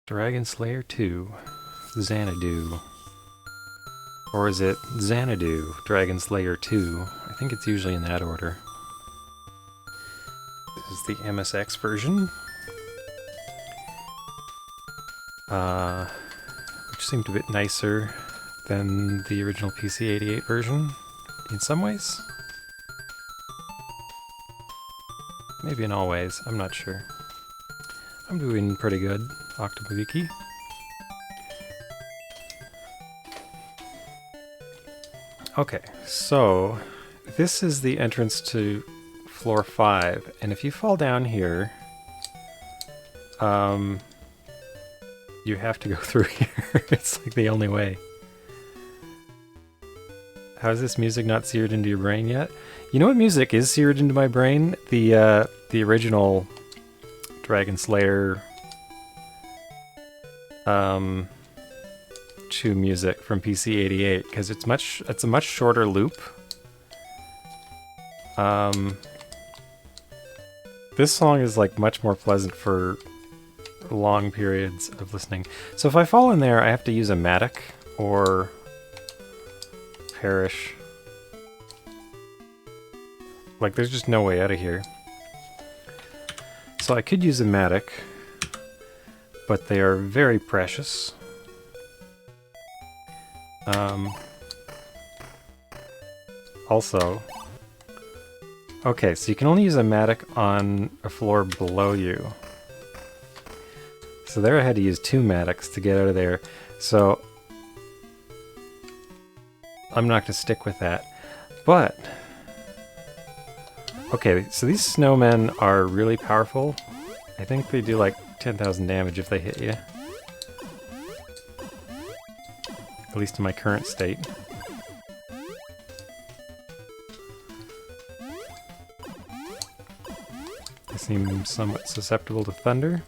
Dragon Slayer 2, Xanadu. Or is it Xanadu, Dragon Slayer 2? I think it's usually in that order. This is the MSX version. Which seemed a bit nicer than the original PC-88 version, in some ways. Maybe in all ways, I'm not sure. I'm doing pretty good, Octopuki. Okay, so this is the entrance to floor 5, and if you fall down here, you have to go through here. It's like the only way. How is this music not seared into your brain yet? You know what music is seared into my brain? The original Dragon Slayer 2 music from PC-88, because it's a much shorter loop. This song is like much more pleasant for long periods of listening. So if I fall in there, I have to use a mattock or perish. Like, there's just no way out of here. So I could use a mattock, but they are very precious. Also, okay, so you can only use a mattock on a floor below you. So there I had to use 2 mattocks to get out of there. So I'm not going to stick with that. But okay, so these snowmen are really powerful. I think they do like 10,000 damage if they hit you. At least in my current state. They seem somewhat susceptible to thunder.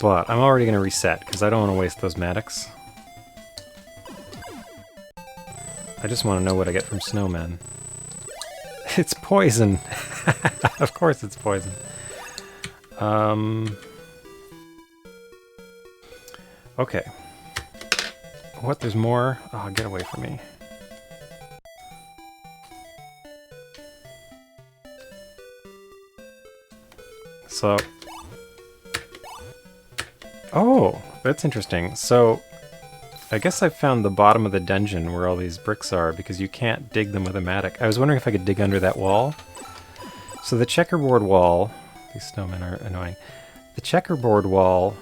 But I'm already going to reset, because I don't want to waste those mattocks. I just want to know what I get from snowmen. It's poison! Of course it's poison. Okay. What, there's more? Oh, get away from me. So... oh, that's interesting. So, I guess I found the bottom of the dungeon where all these bricks are, because you can't dig them with a mattock. I was wondering if I could dig under that wall. So the checkerboard wall... these snowmen are annoying. The checkerboard wall...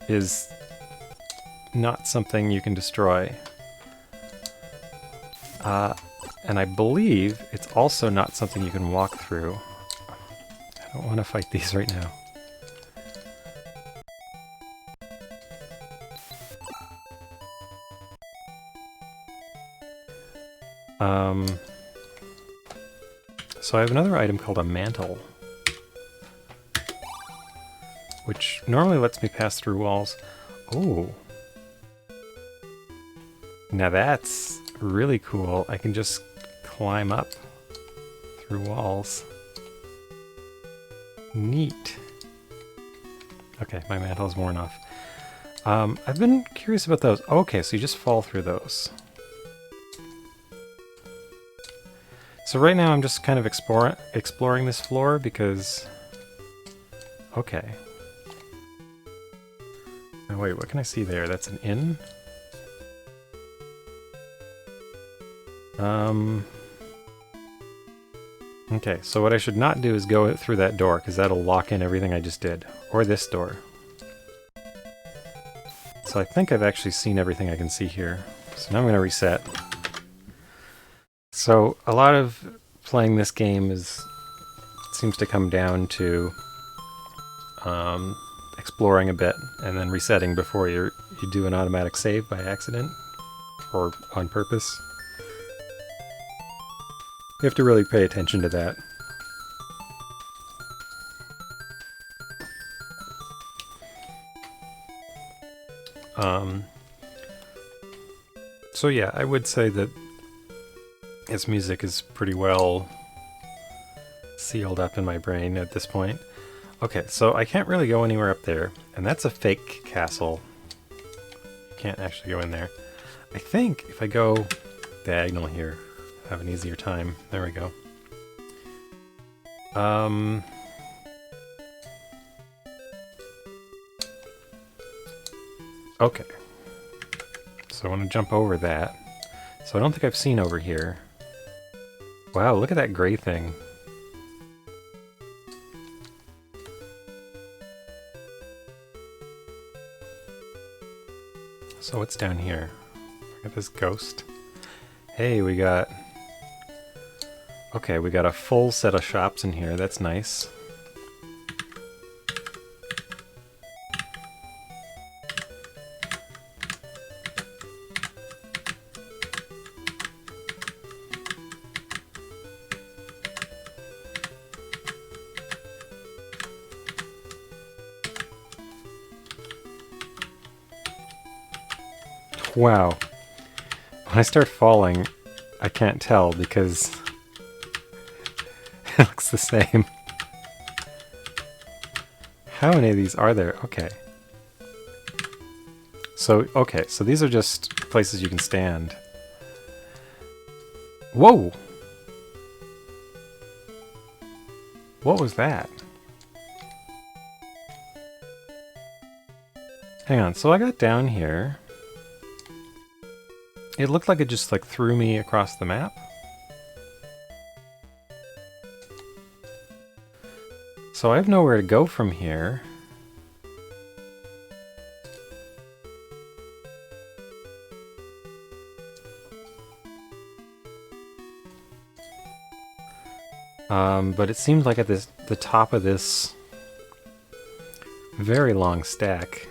is not something you can destroy. And I believe it's also not something you can walk through. I don't want to fight these right now. So I have another item called a mantle, which normally lets me pass through walls. Oh. Now that's really cool. I can just climb up through walls. Neat. Okay, my mantle's worn off. I've been curious about those. Okay, so you just fall through those. So right now I'm just kind of exploring this floor because... okay. Oh, wait, what can I see there? That's an inn? Okay, so what I should not do is go through that door, because that'll lock in everything I just did. Or this door. So I think I've actually seen everything I can see here. So now I'm going to reset. So a lot of playing this game seems to come down to exploring a bit and then resetting before you do an automatic save by accident or on purpose. You have to really pay attention to that. So yeah, I would say that its music is pretty well sealed up in my brain at this point. Okay, so I can't really go anywhere up there, and that's a fake castle. You can't actually go in there. I think if I go diagonal here, I'll have an easier time. There we go. Okay. So I want to jump over that. So I don't think I've seen over here. Wow, look at that gray thing. So what's down here? Look at this ghost. Hey, we got... Okay, we got a full set of shops in here. That's nice. Wow. When I start falling, I can't tell because it looks the same. How many of these are there? Okay. So these are just places you can stand. Whoa! What was that? Hang on, so I got down here. It looked like it just like threw me across the map. So I have nowhere to go from here. But it seemed like at the top of this very long stack.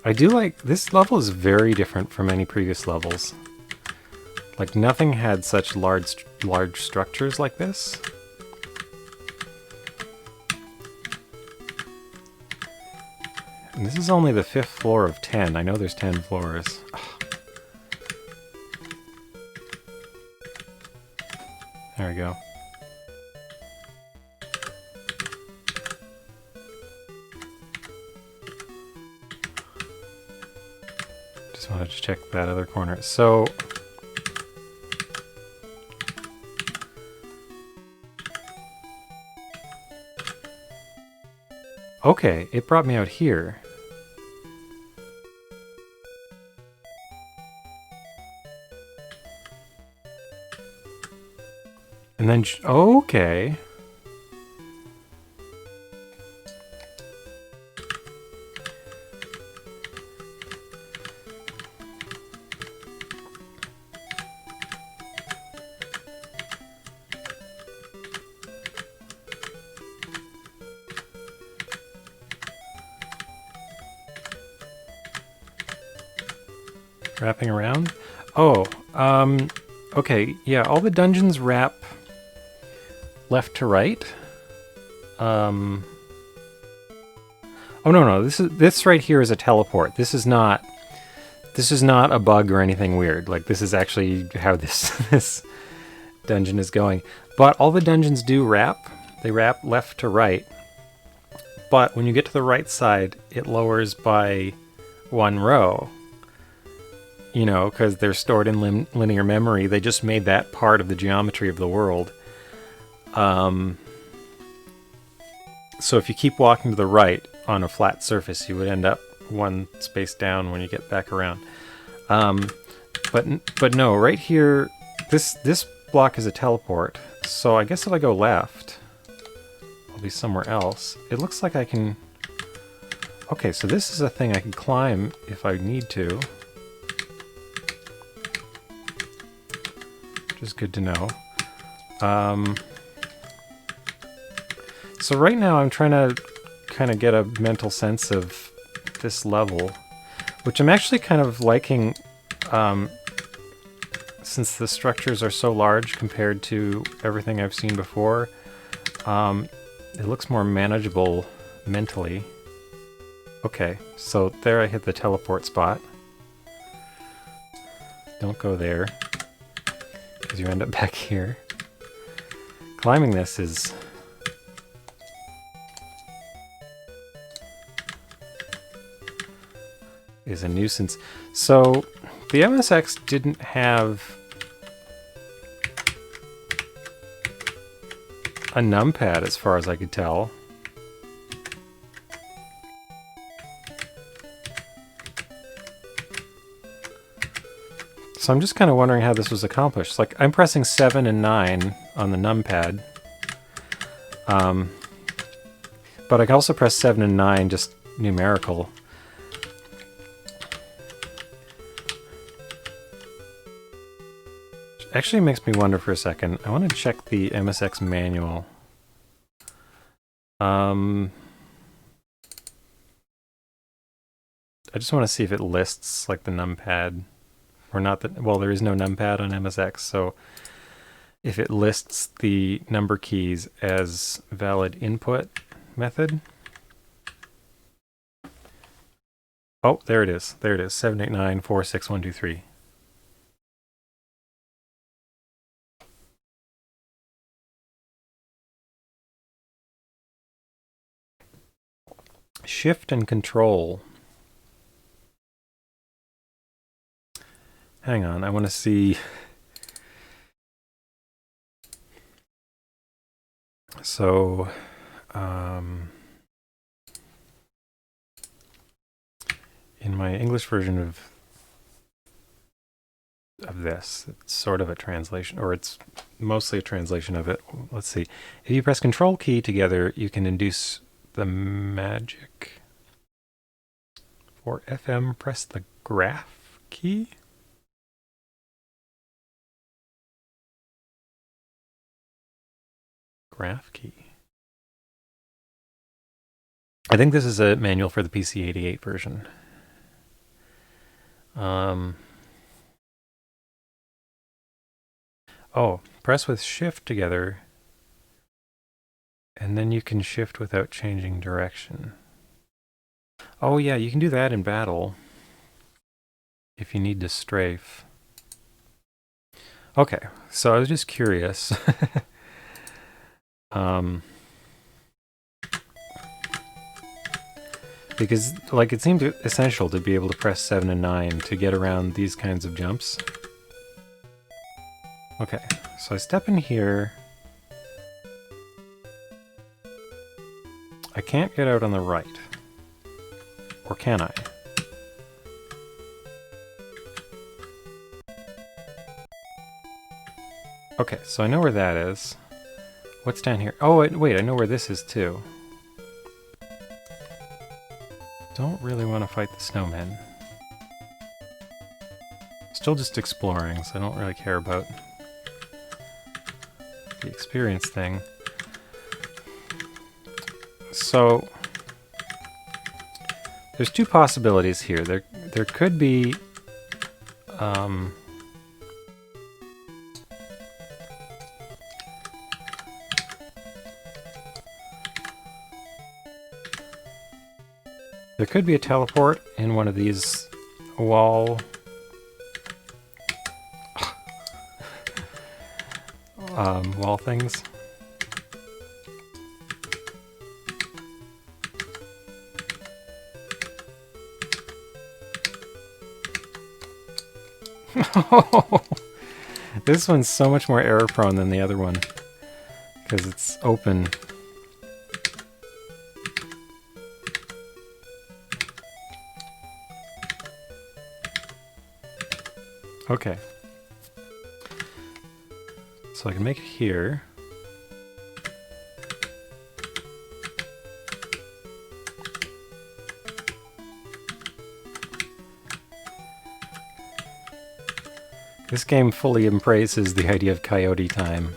I do like, this level is very different from any previous levels. Like nothing had such large structures like this. And this is only the 5th floor of 10. I know there's 10 floors. Ugh. There we go. Just wanted to check that other corner. So okay, it brought me out here. And then, okay. Wrapping around? Oh, okay, yeah, all the dungeons wrap left to right. Oh no, this right here is a teleport. This is not a bug or anything weird. Like this is actually how this dungeon is going. But all the dungeons do wrap. They wrap left to right. But when you get to the right side, it lowers by 1 row. You know, because they're stored in linear memory. They just made that part of the geometry of the world. So if you keep walking to the right on a flat surface, you would end up 1 space down when you get back around. But no, right here, this block is a teleport. So I guess if I go left, I'll be somewhere else. It looks like I can... Okay, so this is a thing I can climb if I need to. Which is good to know. So right now I'm trying to kind of get a mental sense of this level, which I'm actually kind of liking, since the structures are so large compared to everything I've seen before. It looks more manageable mentally. Okay, so there I hit the teleport spot. Don't go there. because you end up back here. Climbing this is a nuisance. So the MSX didn't have a numpad as far as I could tell. So I'm just kind of wondering how this was accomplished. Like, I'm pressing 7 and 9 on the numpad. But I can also press 7 and 9, just numerical. Actually makes me wonder for a second. I want to check the MSX manual. I just want to see if it lists like the numpad or not. Well, there is no numpad on MSX, so if it lists the number keys as valid input method. Oh, there it is. There it is. 789461123. Shift and control. Hang on, I want to see. So, in my English version of this, it's sort of a translation, or it's mostly a translation of it. Let's see. If you press Control key together, you can induce the magic. For FM, press the graph key. Graph key. I think this is a manual for the PC-88 version. Oh, press with shift together, and then you can shift without changing direction. Oh yeah, you can do that in battle if you need to strafe. Okay, so I was just curious. Because, like, it seemed essential to be able to press 7 and 9 to get around these kinds of jumps. Okay, so I step in here. I can't get out on the right. Or can I? Okay, so I know where that is. What's down here? Oh, wait, I know where this is too. Don't really want to fight the snowmen. Still just exploring, so I don't really care about the experience thing. So there's two possibilities here. There could be there could be a teleport in one of these wall wall things. This one's so much more error prone than the other one because it's open. Okay. So I can make it here. This game fully embraces the idea of coyote time.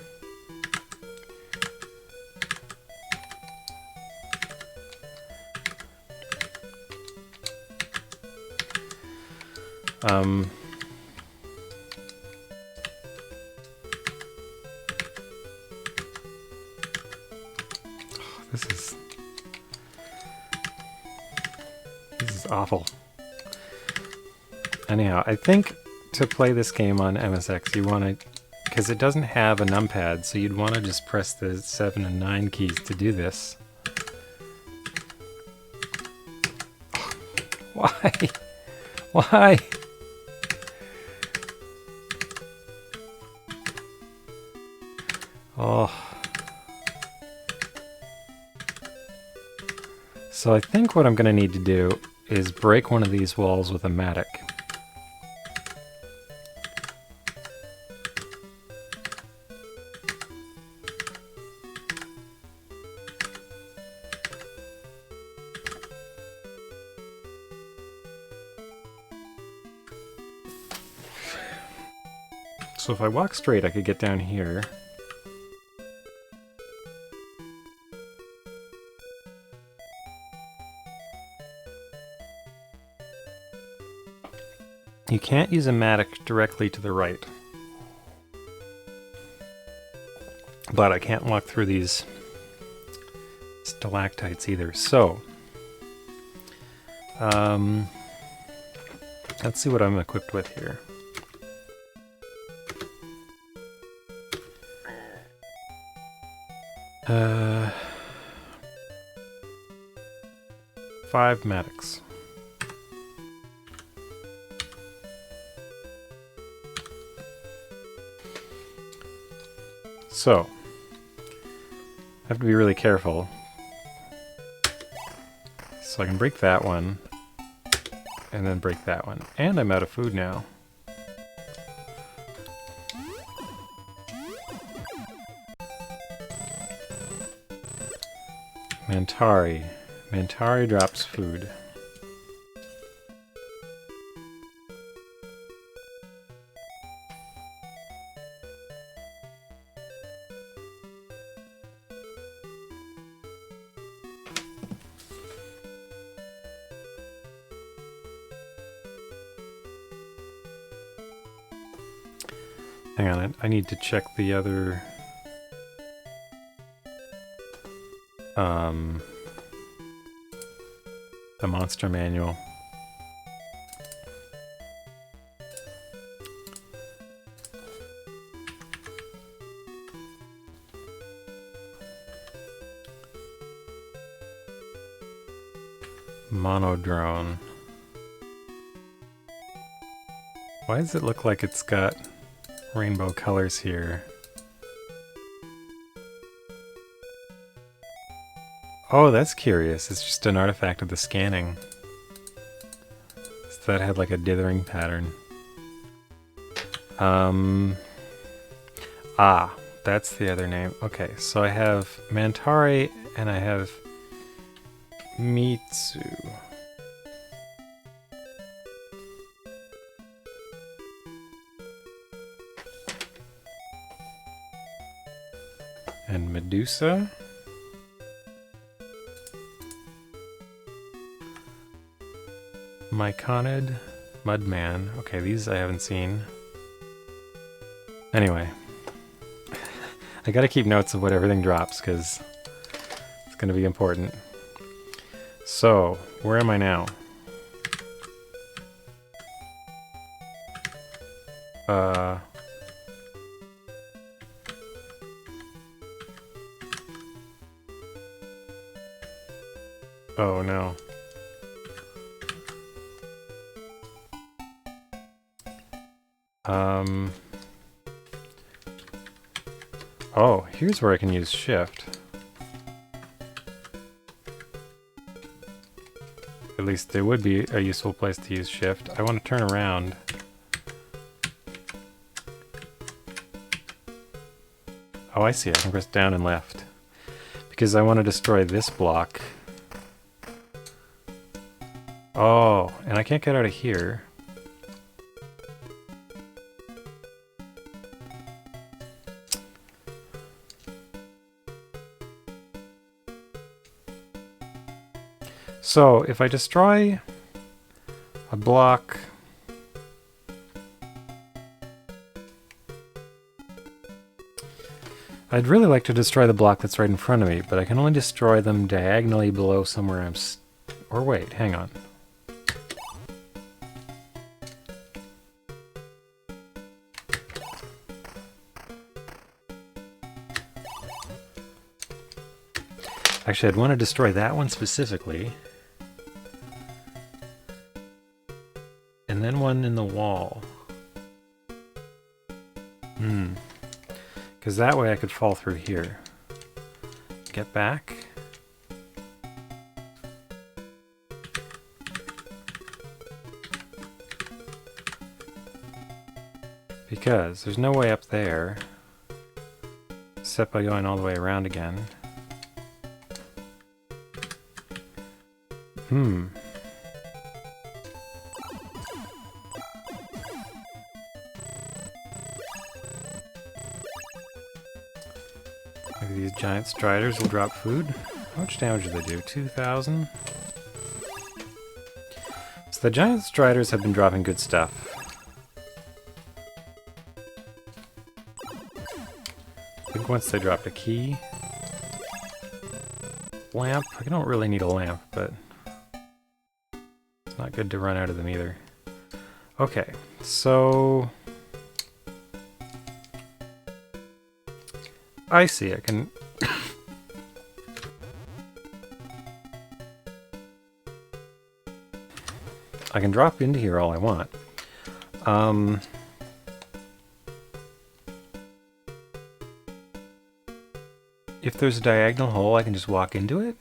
This is awful. Anyhow, I think to play this game on MSX, you want to because it doesn't have a numpad, so you'd want to just press the 7 and 9 keys to do this. Why? Why? Oh. So I think what I'm going to need to do is break one of these walls with a mattock. So if I walk straight, I could get down here. You can't use a mattock directly to the right. But I can't walk through these stalactites either. So, let's see what I'm equipped with here. Five mattocks. So, I have to be really careful. So I can break that one, and then break that one. And I'm out of food now. Mantari. Mantari drops food. Hang on, I need to check the other... the monster manual. Monodrone. Why does it look like it's got rainbow colors here? Oh, that's curious. It's just an artifact of the scanning. So that had like a dithering pattern. Ah, that's the other name. Okay, so I have Mantari and I have Mitsu. And Medusa. Myconid, Mudman. Okay, these I haven't seen. Anyway. I gotta keep notes of what everything drops, because it's gonna be important. So, where am I now? Oh no. Oh, here's where I can use shift. At least it would be a useful place to use shift. I want to turn around. Oh, I see. I can press down and left. Because I want to destroy this block. Oh, and I can't get out of here. So, if I destroy a block... I'd really like to destroy the block that's right in front of me, but I can only destroy them diagonally below somewhere I'm... Or wait, hang on. Actually, I'd want to destroy that one specifically. And then one in the wall. Because that way I could fall through here. Get back. Because there's no way up there, except by going all the way around again. Maybe these giant striders will drop food. How much damage do they do? 2,000? So the giant striders have been dropping good stuff. I think once they dropped a key. Lamp. I don't really need a lamp, but it's not good to run out of them either. Okay, so I see. I can I can drop into here all I want. If there's a diagonal hole, I can just walk into it?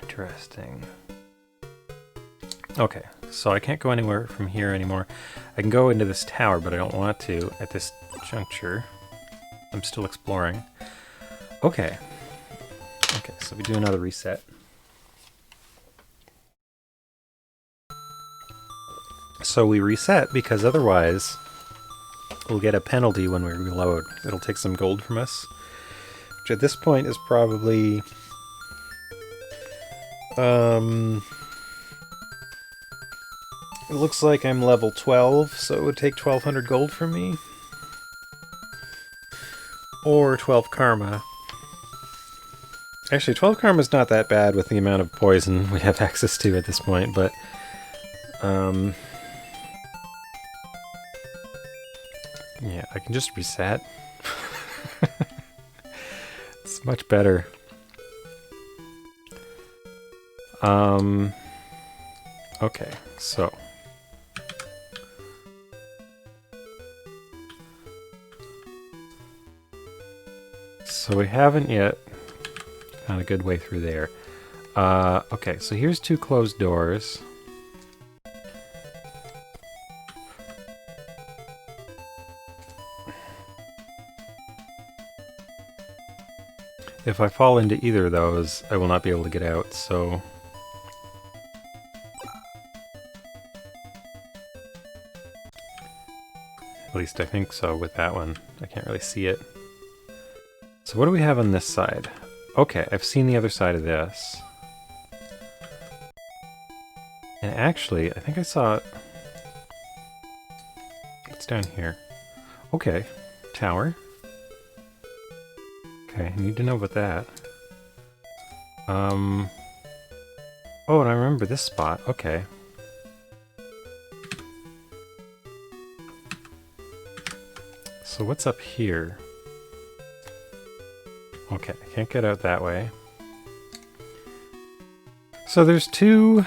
Interesting. Okay, so I can't go anywhere from here anymore. I can go into this tower, but I don't want to at this juncture. I'm still exploring. Okay. Okay, so we do another reset. So we reset because otherwise we'll get a penalty when we reload. It'll take some gold from us, which at this point is probably it looks like I'm level 12, so it would take 1,200 gold from me. Or 12 karma. Actually, 12 karma is not that bad with the amount of poison we have access to at this point, but yeah, I can just reset. It's much better. Okay, so we haven't yet found a good way through there. Okay, so here's 2 closed doors. If I fall into either of those, I will not be able to get out, so at least I think so with that one. I can't really see it. So what do we have on this side? Okay, I've seen the other side of this. And actually, I think I saw it. It's down here. Okay, tower. Okay, I need to know about that. Oh, and I remember this spot. Okay. So what's up here? Okay, I can't get out that way. So there's 2...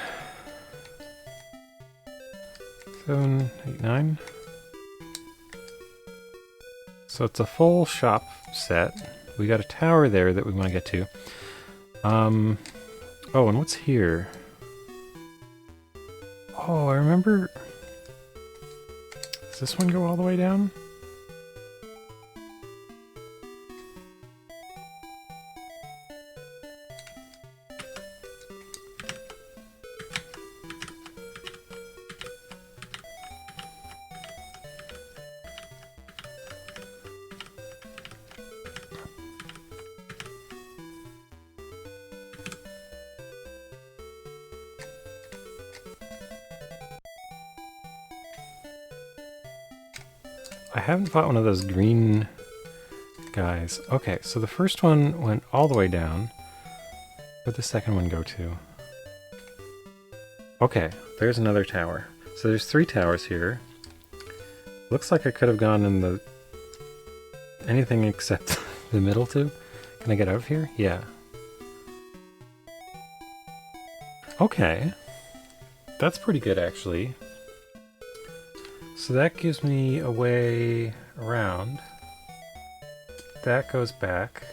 7, 8, 9. So it's a full shop set. We got a tower there that we want to get to. Oh, and what's here? Oh, I remember... Does this one go all the way down? I haven't fought one of those green guys. Okay, so the first one went all the way down. Where'd the second one go to? Okay, there's another tower. So there's 3 towers here. Looks like I could have gone in the anything except the middle two. Can I get out of here? Yeah. Okay. That's pretty good, actually. So that gives me a way around. That goes back.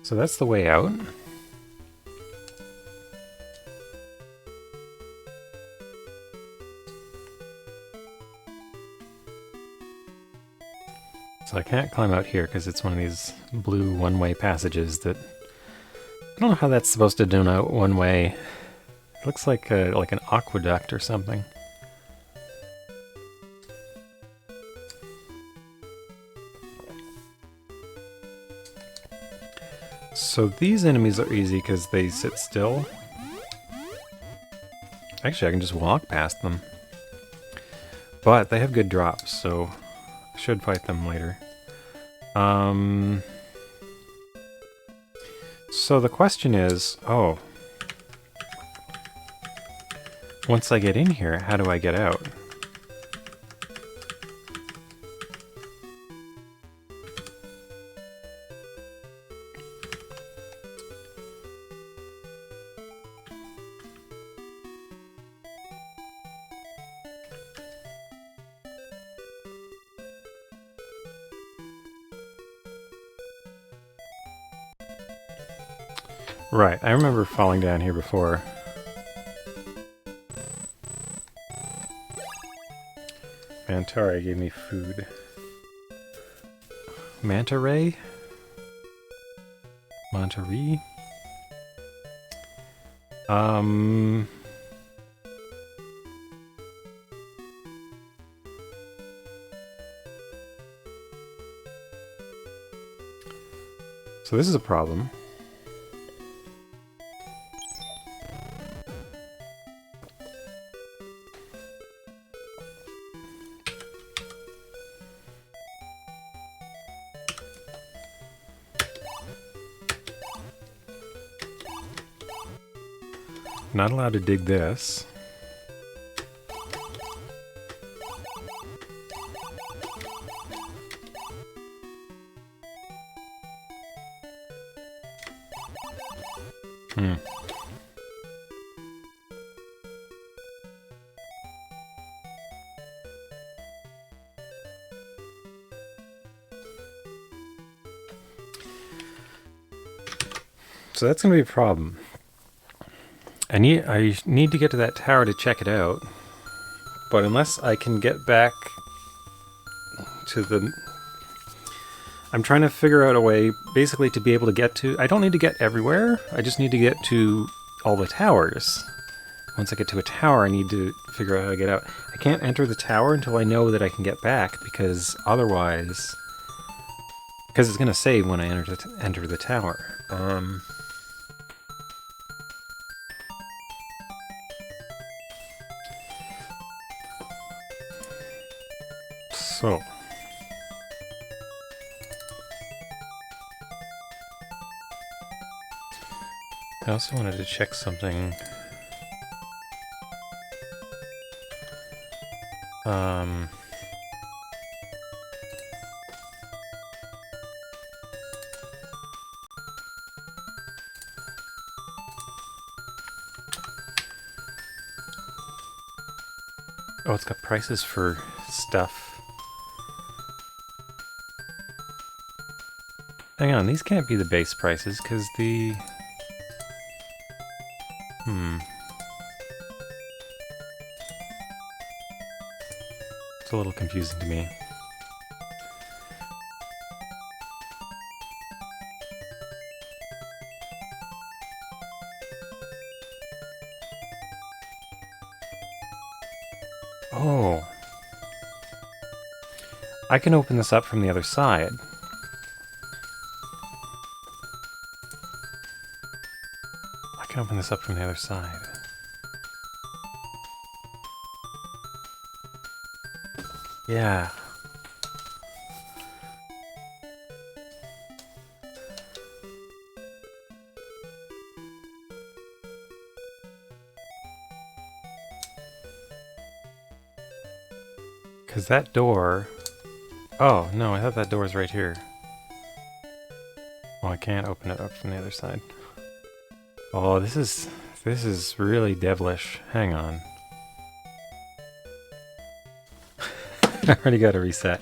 So that's the way out. So I can't climb out here because it's one of these blue one-way passages that... I don't know how that's supposed to denote one way. It looks like an aqueduct or something. So these enemies are easy because they sit still. Actually, I can just walk past them. But they have good drops, so I should fight them later. So the question is, oh, once I get in here, how do I get out? Right, I remember falling down here before. Mantari gave me food. Manta ray? Monterey? So this is a problem. Not allowed to dig this. So that's going to be a problem. I need to get to that tower to check it out, but unless I can get back to the... I'm trying to figure out a way, basically, to be able to get to... I don't need to get everywhere, I just need to get to all the towers. Once I get to a tower, I need to figure out how to get out. I can't enter the tower until I know that I can get back, because otherwise... Because it's going to save when I enter the tower. So... I also wanted to check something. Oh, it's got prices for stuff. Hang on, these can't be the base prices, because the... It's a little confusing to me. Oh. I can open this up from the other side. I can open this up from the other side. Yeah. Because that door Oh, no, I thought that door was right here. Oh, I can't open it up from the other side. Oh, this is really devilish. Hang on. I already got to reset.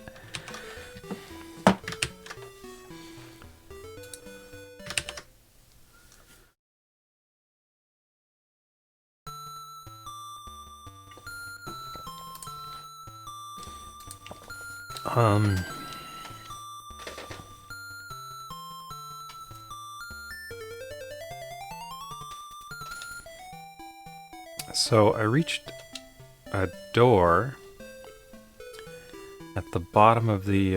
So I reached a door at the bottom of the,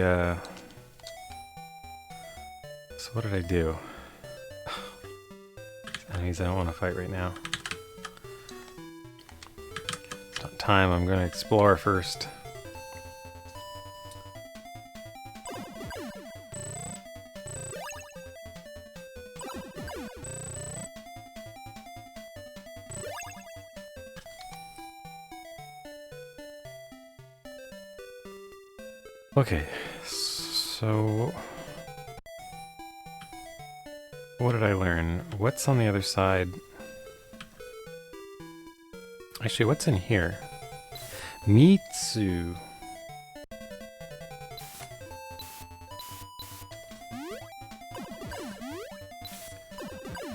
so what did I do? Enemies I don't want to fight right now. It's not time, I'm going to explore first. Okay, so what did I learn? What's on the other side? Actually, what's in here? Mitsu.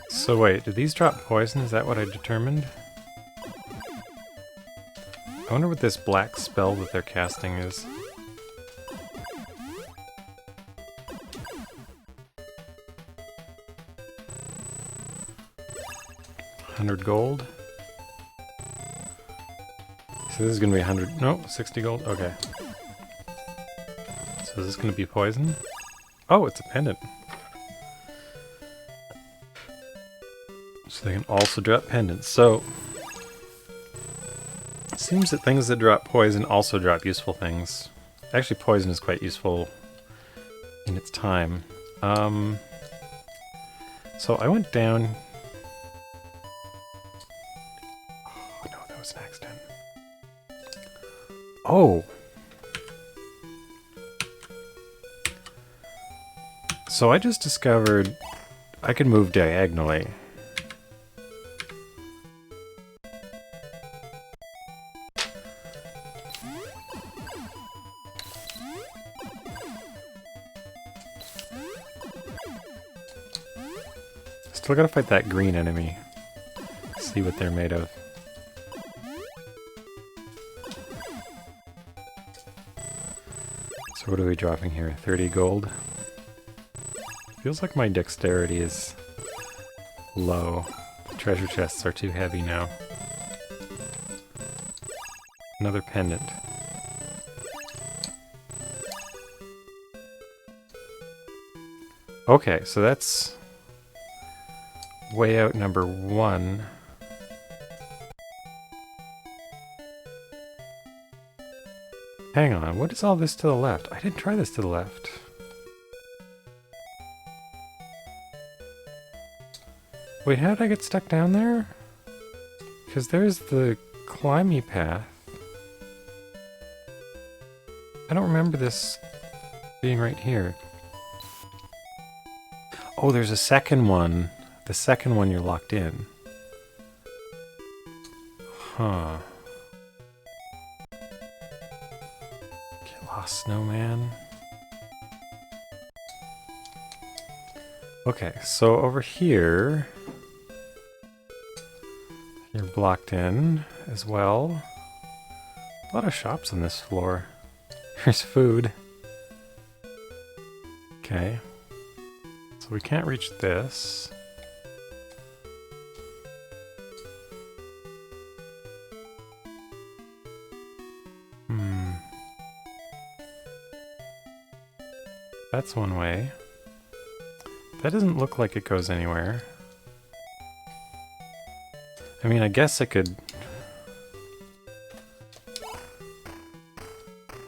So wait, did these drop poison? Is that what I determined? I wonder what this black spell that they're casting is. 100 gold. So this is gonna be 100, no, 60 gold, okay. So is this gonna be poison? Oh, it's a pendant. So they can also drop pendants. So, it seems that things that drop poison also drop useful things. Actually, poison is quite useful in its time. So I went down... Oh no, that was an accident. Oh! So I just discovered I can move diagonally. Still gotta fight that green enemy. See what they're made of. So what are we dropping here? 30 gold? Feels like my dexterity is low. The treasure chests are too heavy now. Another pendant. Okay, so that's way out number 1. Hang on, what is all this to the left? I didn't try this to the left. Wait, how did I get stuck down there? Because there's the climby path. I don't remember this being right here. Oh, there's a second one. The second one you're locked in. Huh. Get lost, snowman. Okay, so over here... You're blocked in as well. A lot of shops on this floor. There's food. Okay. So we can't reach this. That's one way. That doesn't look like it goes anywhere. I mean, I guess I could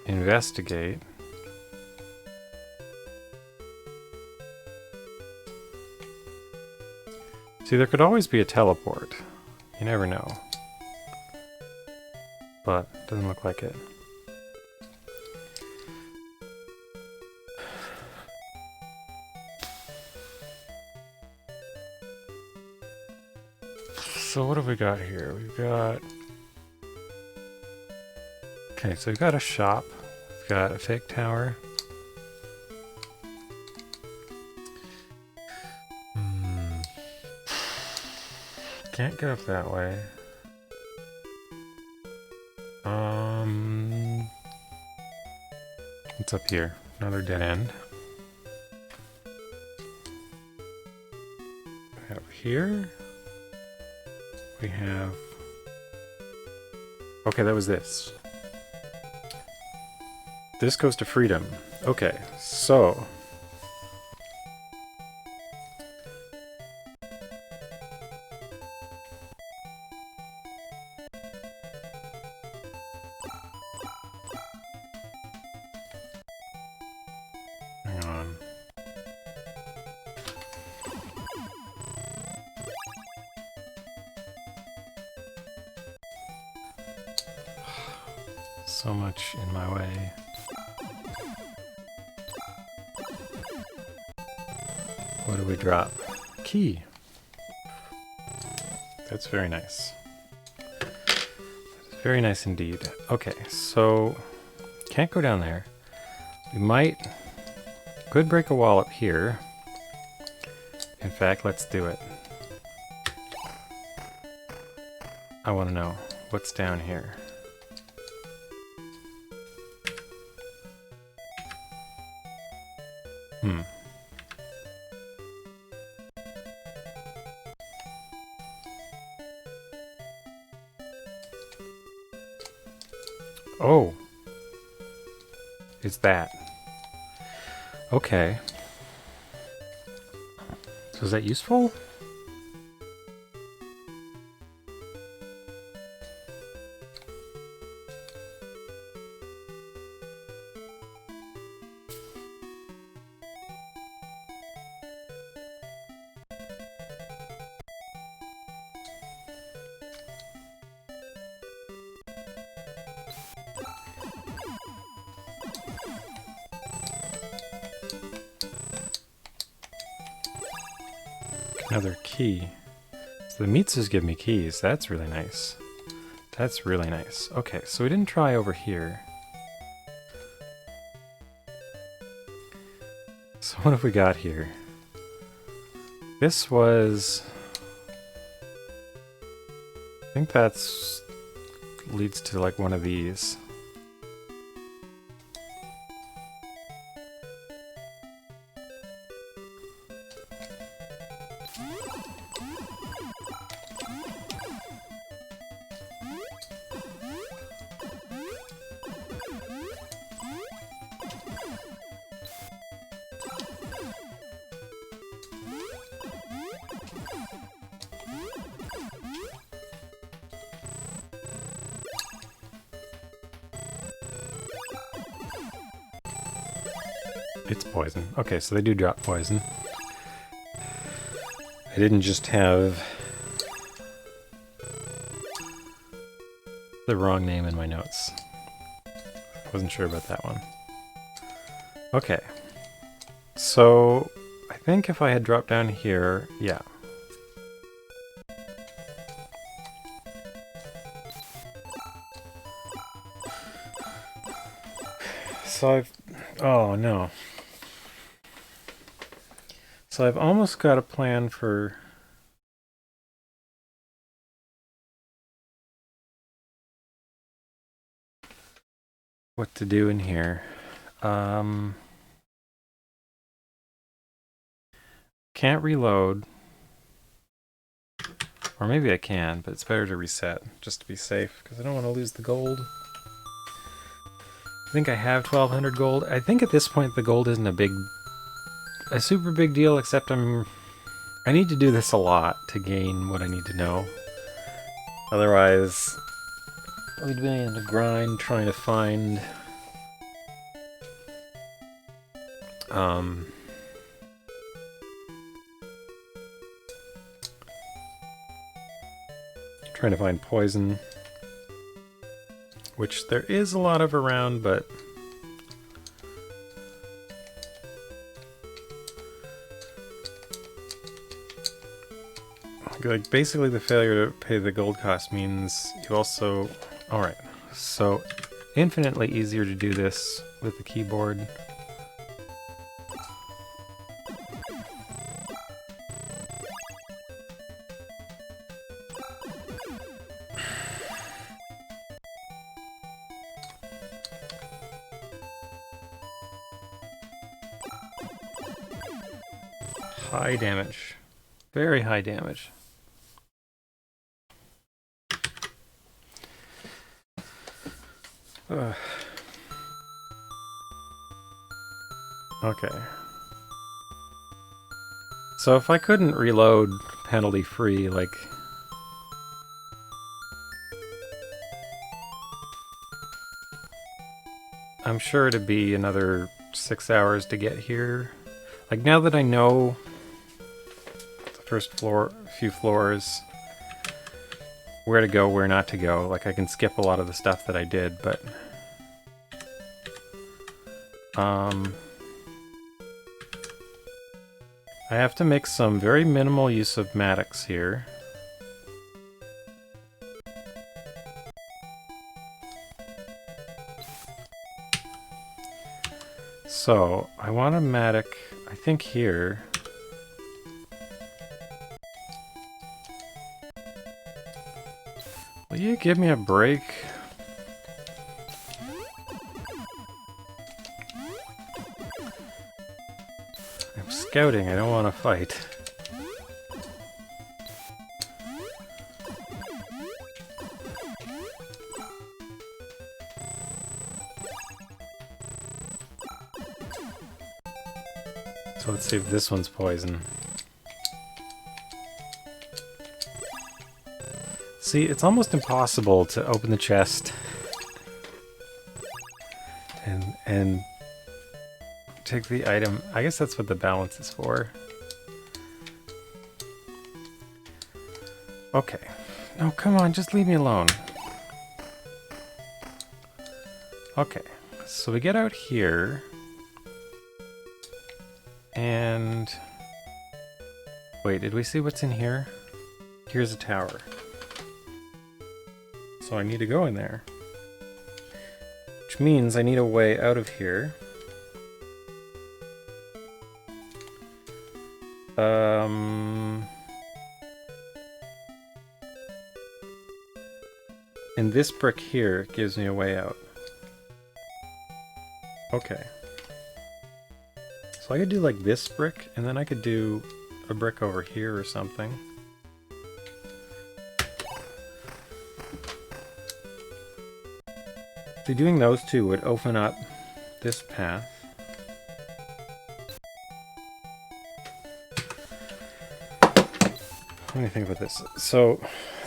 investigate. See, there could always be a teleport. You never know. But, doesn't look like it. So what have we got here? We've got... Okay, so we've got a shop. We've got a fake tower. Can't get up that way. What's up here? Another dead end. Up here, we have... Okay, that was this. This goes to freedom. Okay, so... Hang on. So much in my way. What do we drop? Key. That's very nice. That's very nice indeed. Okay, so can't go down there. We could break a wall up here. In fact, let's do it. I want to know what's down here. Oh. It's that. Okay. So is that useful? Another key. So the Mitsus give me keys. That's really nice. That's really nice. Okay, so we didn't try over here. So what have we got here? This was... I think that's... leads to like one of these. It's poison. Okay, so they do drop poison. I didn't just have the wrong name in my notes. I wasn't sure about that one. Okay. So, I think if I had dropped down here, yeah. So oh no. So I've almost got a plan for what to do in here. Can't reload. Or maybe I can, but it's better to reset, just to be safe, because I don't want to lose the gold. I think I have 1200 gold. I think at this point the gold isn't a super big deal, except I need to do this a lot to gain what I need to know. Otherwise, we'd be in a grind trying to find poison, which there is a lot of around, but Like, basically the failure to pay the gold cost means you also... Alright, so infinitely easier to do this with the keyboard. High damage. Very high damage. Okay. So if I couldn't reload penalty free, like... I'm sure it'd be another 6 hours to get here. Like, now that I know the first few floors, where to go, where not to go, like, I can skip a lot of the stuff that I did, but... I have to make some very minimal use of Maddox here. So, I want a Matic, I think here. Will you give me a break? I'm scouting, I don't want to fight. So let's see if this one's poison. See, it's almost impossible to open the chest and take the item. I guess that's what the balance is for. Okay. No, come on, just leave me alone. Okay, so we get out here. And... wait, did we see what's in here? Here's a tower. So I need to go in there. Which means I need a way out of here. And this brick here gives me a way out. Okay. So I could do like this brick, and then I could do a brick over here or something. So doing those two would open up this path. Let me think about this. So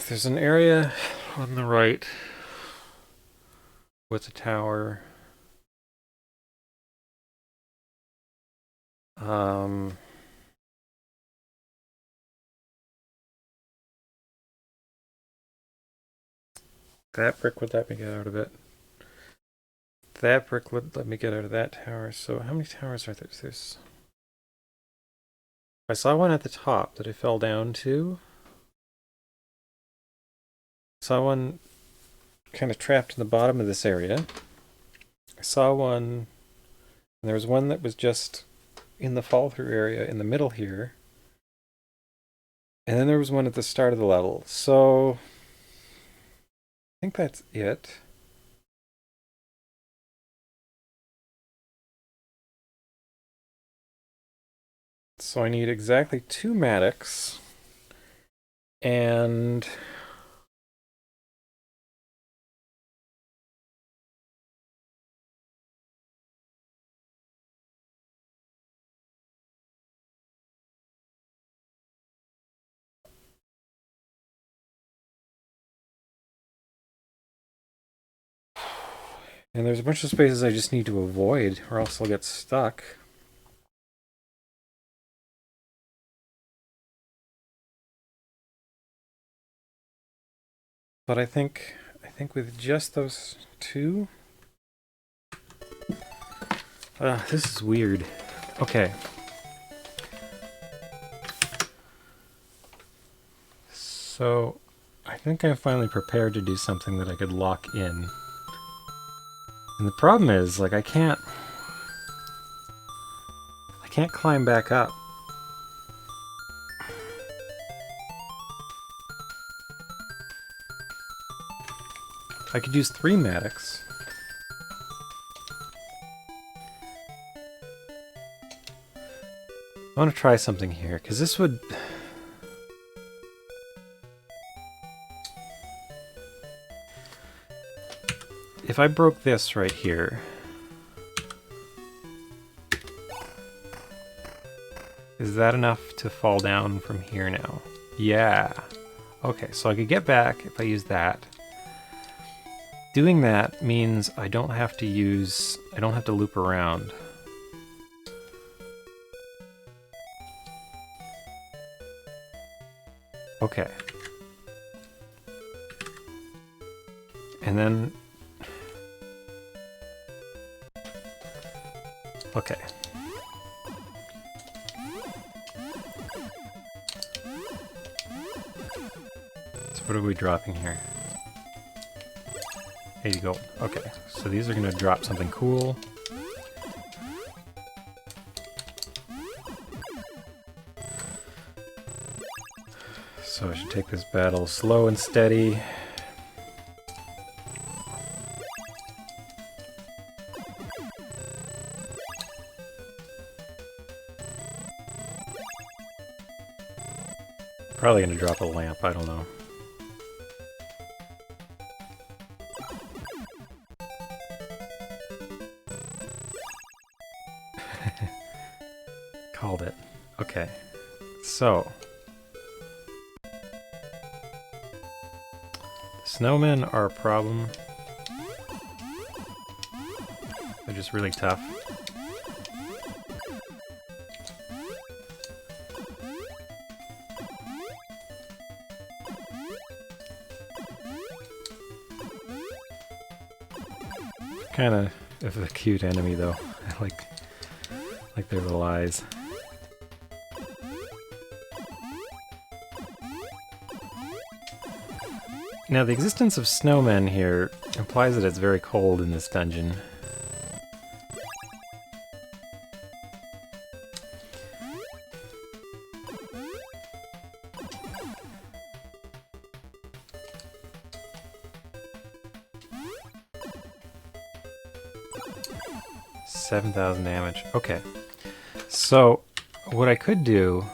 there's an area on the right with a tower. That brick would let me get out of it. That brick would let me get out of that tower. So how many towers are there? There's... I saw one at the top that I fell down to. Saw one kind of trapped in the bottom of this area. I saw one, and there was one that was just in the fall-through area in the middle here. And then there was one at the start of the level. So I think that's it. So I need exactly 2 Maddox. And... and there's a bunch of spaces I just need to avoid, or else I'll get stuck. But I think with just those 2... this is weird. Okay. So I think I'm finally prepared to do something that I could lock in. And the problem is, like, I can't climb back up. I could use 3 Maddox. I want to try something here, because this would... If I broke this right here... Is that enough to fall down from here now? Yeah. Okay, so I could get back if I use that. Doing that means I don't have to loop around. Okay. And then... Okay. So what are we dropping here? 80 gold. Okay, so these are going to drop something cool. So I should take this battle slow and steady. Probably going to drop a lamp, I don't know. Called it. Okay. So. Snowmen are a problem. They're just really tough. Kind of a cute enemy though. I like their little eyes. Now, the existence of snowmen here implies that it's very cold in this dungeon. $7,000 damage. Okay. So, what I could do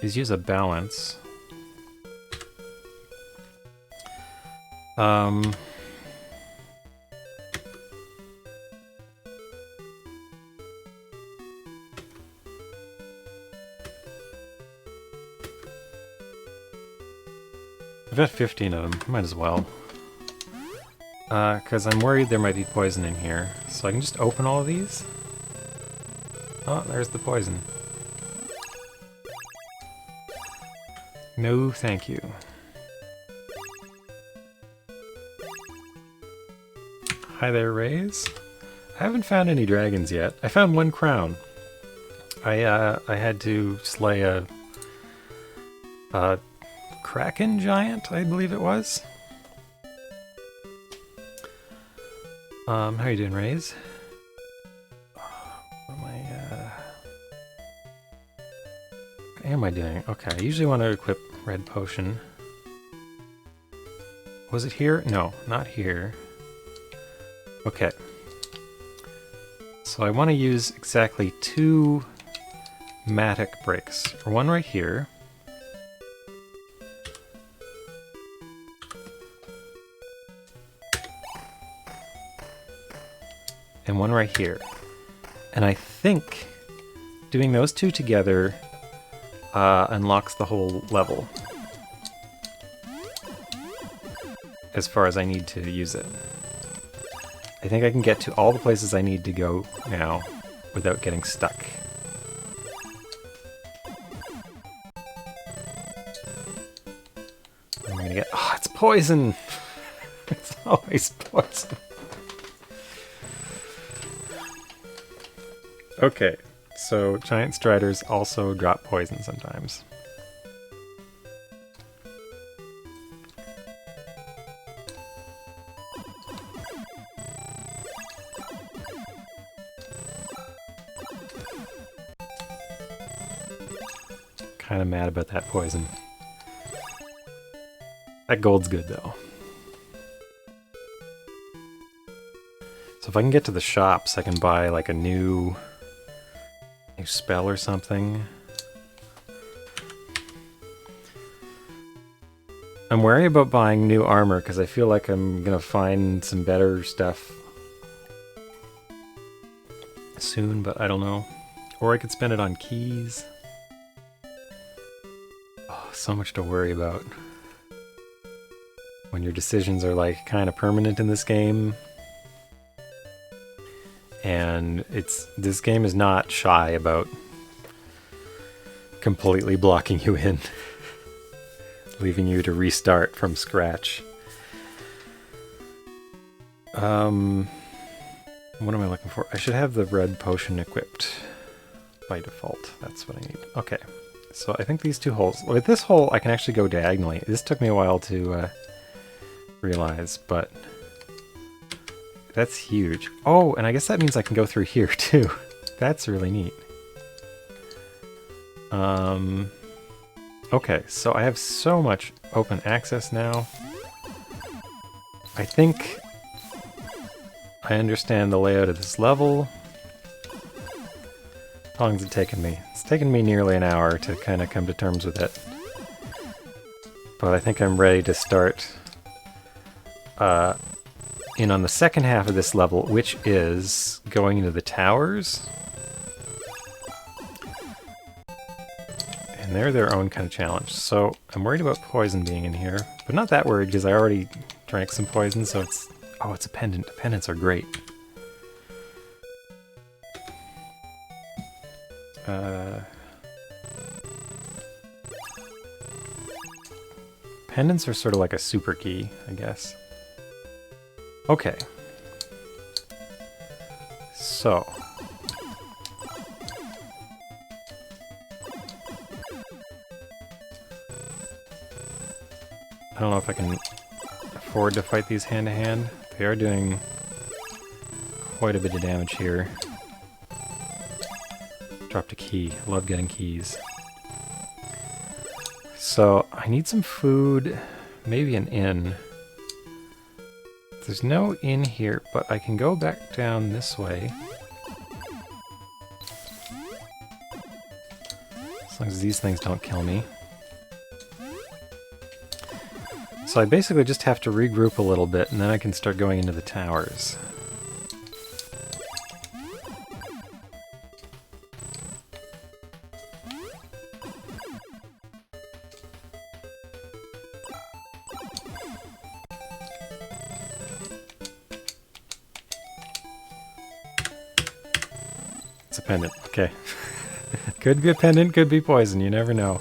is use a balance. I've got 15 of them. Might as well. Because I'm worried there might be poison in here. So I can just open all of these. Oh, there's the poison. No, thank you. Hi there, Rays. I haven't found any dragons yet. I found 1 crown. I had to slay a Kraken giant, I believe it was. How are you doing, Rays? What am I doing? Okay, I usually want to equip red potion. Was it here? No, not here. Okay. So I want to use exactly 2 Matic breaks. One right here. And one right here. And I think doing those 2 together unlocks the whole level. As far as I need to use it. I think I can get to all the places I need to go now without getting stuck. What am I gonna get? Oh, it's poison! It's always poison. Okay, So giant striders also drop poison sometimes. Kind of mad about that poison. That gold's good though. So if I can get to the shops, I can buy like a new spell or something. I'm wary about buying new armor because I feel like I'm gonna find some better stuff soon, but I don't know. Or I could spend it on keys. So much to worry about when your decisions are like kind of permanent in this game, and this game is not shy about completely blocking you in, leaving you to restart from scratch. What am I looking for? I should have the red potion equipped by default. That's what I need. Okay. So I think these two holes... With this hole, I can actually go diagonally. This took me a while to realize, but that's huge. Oh, and I guess that means I can go through here, too. That's really neat. Okay, so I have so much open access now. I think I understand the layout of this level. How long has it taken me? It's taken me nearly an hour to kind of come to terms with it. But I think I'm ready to start in on the second half of this level, which is going into the towers. And they're their own kind of challenge. So I'm worried about poison being in here, but not that worried because I already drank some poison, so it's... Oh, it's a pendant. Pendants are great. Pendants are sort of like a super key, I guess. Okay. So. I don't know if I can afford to fight these hand-to-hand. They are doing quite a bit of damage here. Dropped a key. Love getting keys. So, I need some food, maybe an inn. There's no inn here, but I can go back down this way. As long as these things don't kill me. So I basically just have to regroup a little bit, and then I can start going into the towers. It's a pendant, okay. Could be a pendant, could be poison, you never know.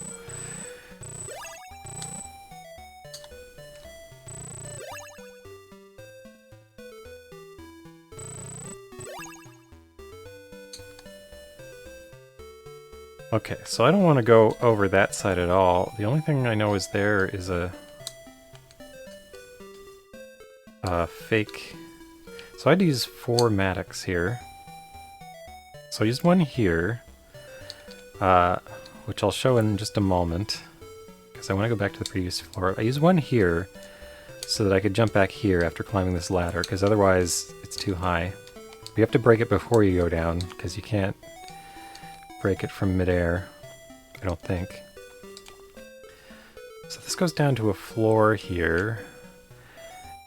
Okay, so I don't want to go over that side at all. The only thing I know is there is a fake... So I'd use 4 Maddox here. So I used one here, which I'll show in just a moment, because I want to go back to the previous floor. I used one here so that I could jump back here after climbing this ladder, because otherwise it's too high. You have to break it before you go down, because you can't break it from midair, I don't think. So this goes down to a floor here,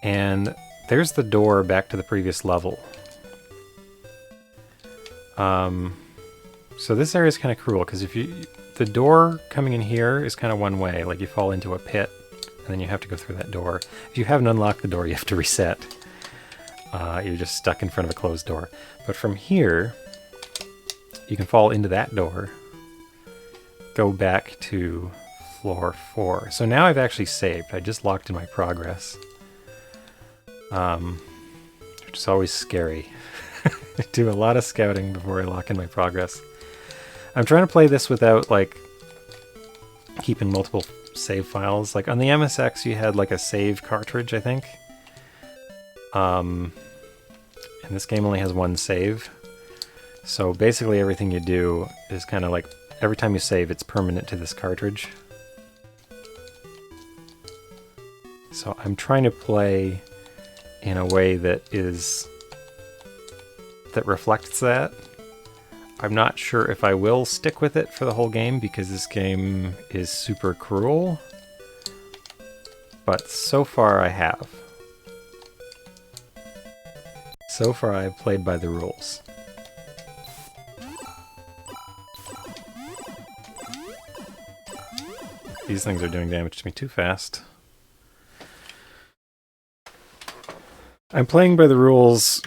and there's the door back to the previous level. So this area is kind of cruel, because if the door coming in here is kind of one way, like you fall into a pit, and then you have to go through that door. If you haven't unlocked the door, you have to reset. You're just stuck in front of a closed door. But from here, you can fall into that door, go back to floor 4. So now I've actually saved. I just locked in my progress. Which is always scary. I do a lot of scouting before I lock in my progress. I'm trying to play this without, like, keeping multiple save files. Like, on the MSX, you had, like, a save cartridge, I think. And this game only has one save. So basically everything you do is kind of like, every time you save, it's permanent to this cartridge. So I'm trying to play in a way that reflects that. I'm not sure if I will stick with it for the whole game because this game is super cruel. But so far I have. So far I've played by the rules. These things are doing damage to me too fast. I'm playing by the rules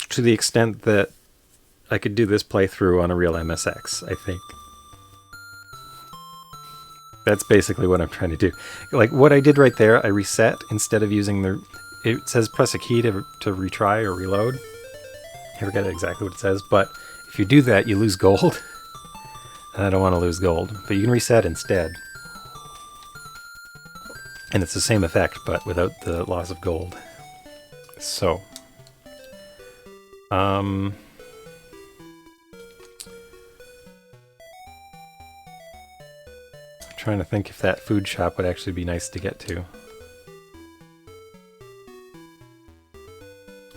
to the extent that I could do this playthrough on a real MSX, I think. That's basically what I'm trying to do. Like, what I did right there, I reset instead of using the... It says press a key to retry or reload. I forget exactly what it says, but if you do that, you lose gold. And I don't want to lose gold, but you can reset instead. And it's the same effect, but without the loss of gold. So... I'm trying to think if that food shop would actually be nice to get to.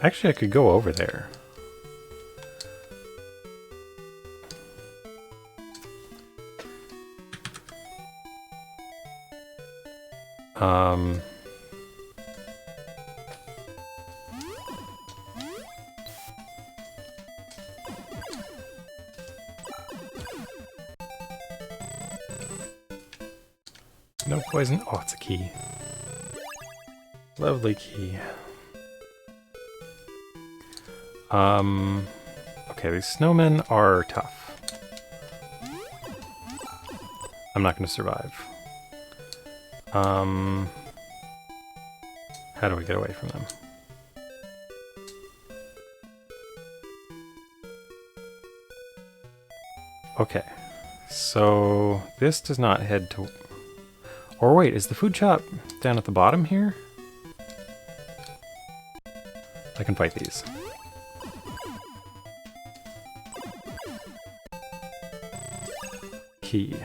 Actually, I could go over there. No poison. Oh, it's a key. Lovely key. Okay, these snowmen are tough. I'm not going to survive. How do I get away from them? Okay, so this does not head to... Or wait, is the food shop down at the bottom here? I can fight these. Key.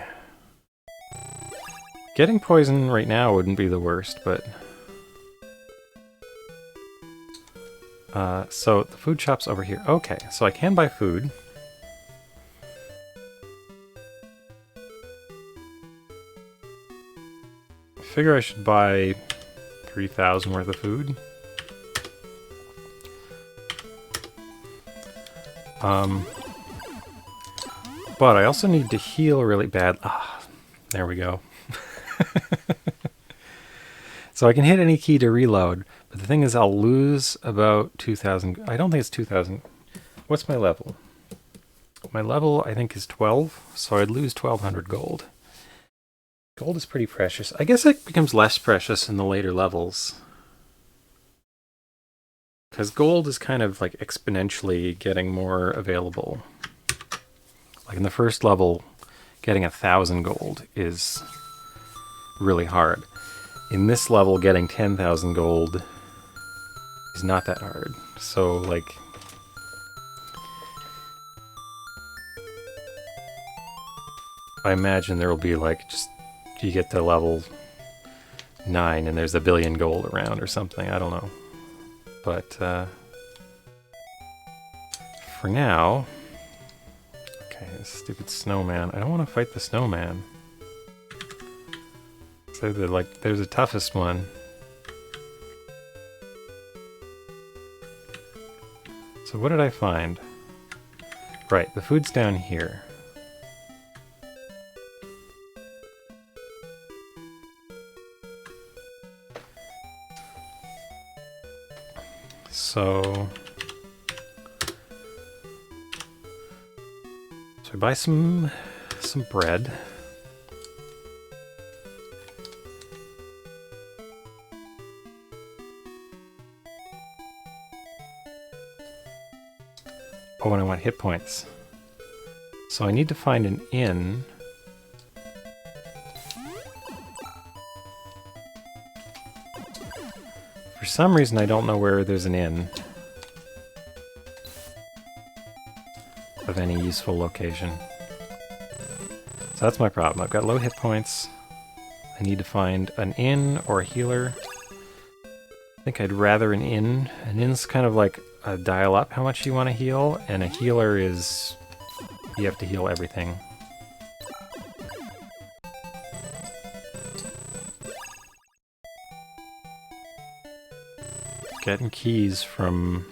Getting poison right now wouldn't be the worst, but... so the food shop's over here. Okay, so I can buy food. I figure I should buy 3,000 worth of food. But I also need to heal really bad. Ah, there we go. So I can hit any key to reload, but the thing is I'll lose about 2,000. I don't think it's 2,000. What's my level? My level, I think, is 12, so I'd lose 1,200 gold. Gold is pretty precious. I guess it becomes less precious in the later levels. Because gold is kind of like exponentially getting more available. Like in the first level, getting 1,000 gold is really hard. In this level, getting 10,000 gold is not that hard. So, like... I imagine there will be, like, just... You get to level 9 and there's 1 billion gold around or something. I don't know. But, for now... Okay, this stupid snowman. I don't want to fight the snowman. So there's the toughest one. So what did I find? Right, the food's down here. So I buy some bread. Oh, and I want hit points. So I need to find an inn. For some reason I don't know where there's an inn of any useful location. So that's my problem. I've got low hit points. I need to find an inn or a healer. I think I'd rather an inn. An inn's kind of like a dial up how much you want to heal, and a healer is you have to heal everything. Getting keys from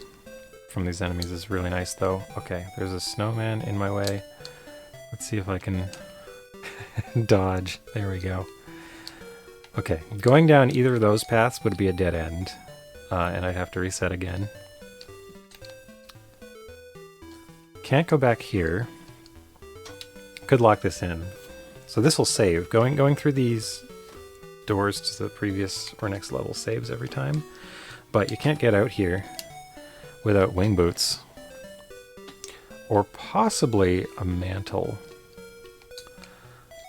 these enemies is really nice though. Okay, there's a snowman in my way. Let's see if I can dodge. There we go. Okay, going down either of those paths would be a dead end, and I'd have to reset again. Can't go back here. Could lock this in. So this will save. Going through these doors to the previous or next level saves every time, but you can't get out here without wing boots. Or possibly a mantle.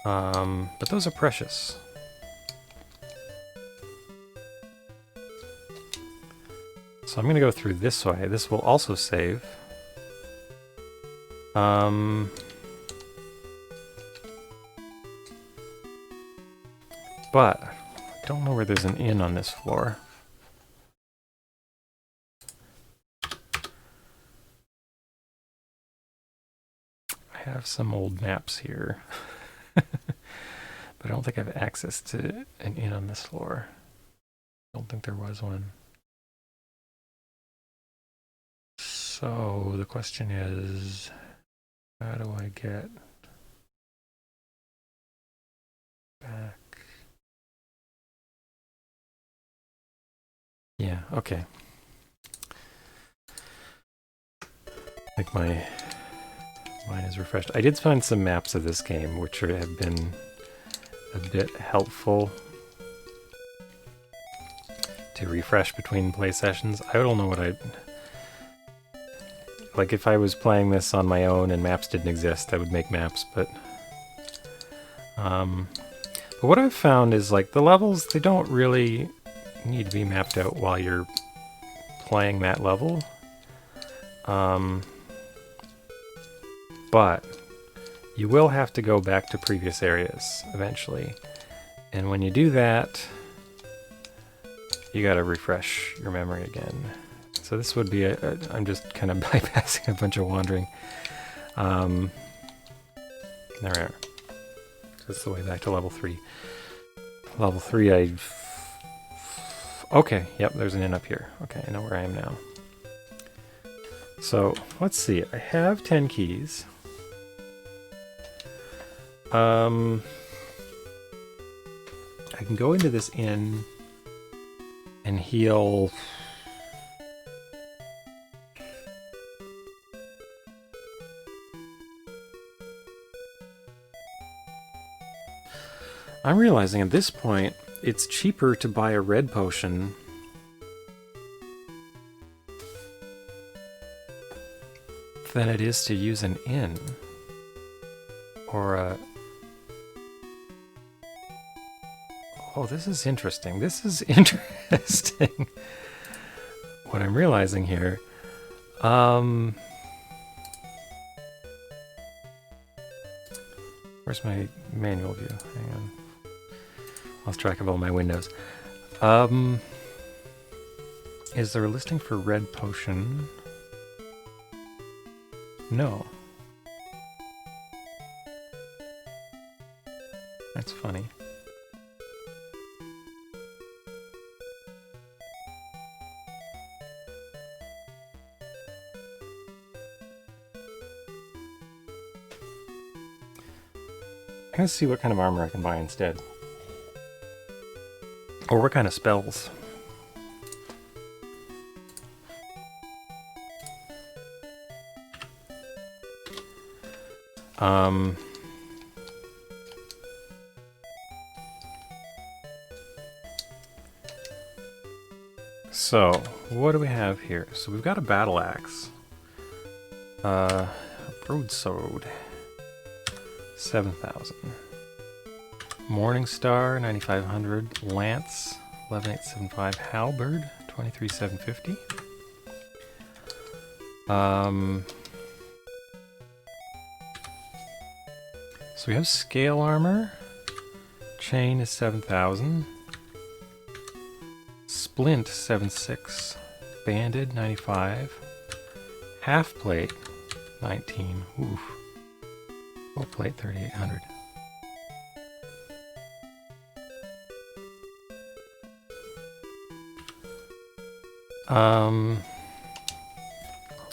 But those are precious. So I'm going to go through this way. This will also save. But I don't know where there's an inn on this floor. I have some old maps here. But I don't think I have access to an inn on this floor. I don't think there was one. So the question is, how do I get back? Yeah, okay. I think my mind is refreshed. I did find some maps of this game, which have been a bit helpful to refresh between play sessions. I don't know what I'd... Like, if I was playing this on my own and maps didn't exist, I would make maps, but what I've found is, like, the levels, they don't really need to be mapped out while you're playing that level. But you will have to go back to previous areas eventually. And when you do that, you gotta refresh your memory again. So this would be I'm just kind of bypassing a bunch of wandering. There we are. That's the way back to level 3. Level 3, okay, yep, there's an inn up here. Okay, I know where I am now. So, let's see. I have 10 keys. I can go into this inn and heal... I'm realizing at this point, it's cheaper to buy a red potion than it is to use an inn. Or a... Oh, this is interesting. This is interesting. What I'm realizing here. Where's my manual view? Hang on. Lost track of all my windows. Is there a listing for red potion? No. That's funny. I'm gonna see what kind of armor I can buy instead. Or what kind of spells. So, what do we have here? So we've got a battle axe. Broadsword. 7,000. Morningstar, 9,500. Lance, 11,875. Halberd, 23,750. So we have scale armor. Chain is 7,000. Splint, 7,600. Banded, 95. Half plate, 19. Oof. Full plate, 3,800.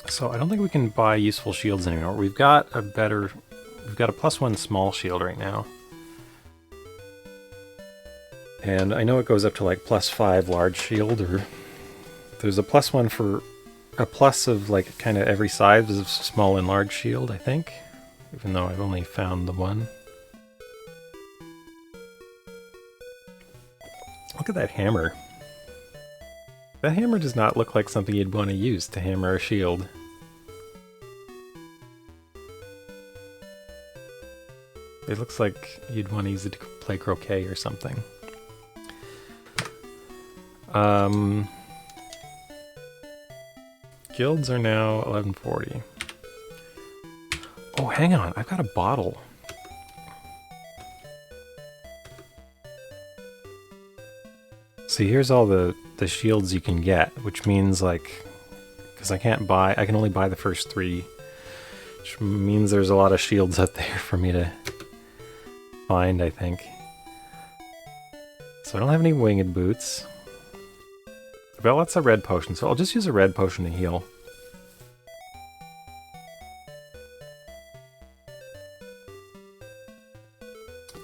So I don't think we can buy useful shields anymore. We've got a +1 small shield right now. And I know it goes up to like +5 large shield, or there's a +1 for a plus of like kind of every size of small and large shield, I think. Even though I've only found the one. Look at that hammer. That hammer does not look like something you'd want to use to hammer a shield. It looks like you'd want to use it to play croquet or something. Guilds are now 1140. Oh, hang on, I've got a bottle. See, here's all the shields you can get, which means like, because I can only buy the first 3, which means there's a lot of shields out there for me to find, I think. So I don't have any winged boots. I've got lots of red potions, so I'll just use a red potion to heal.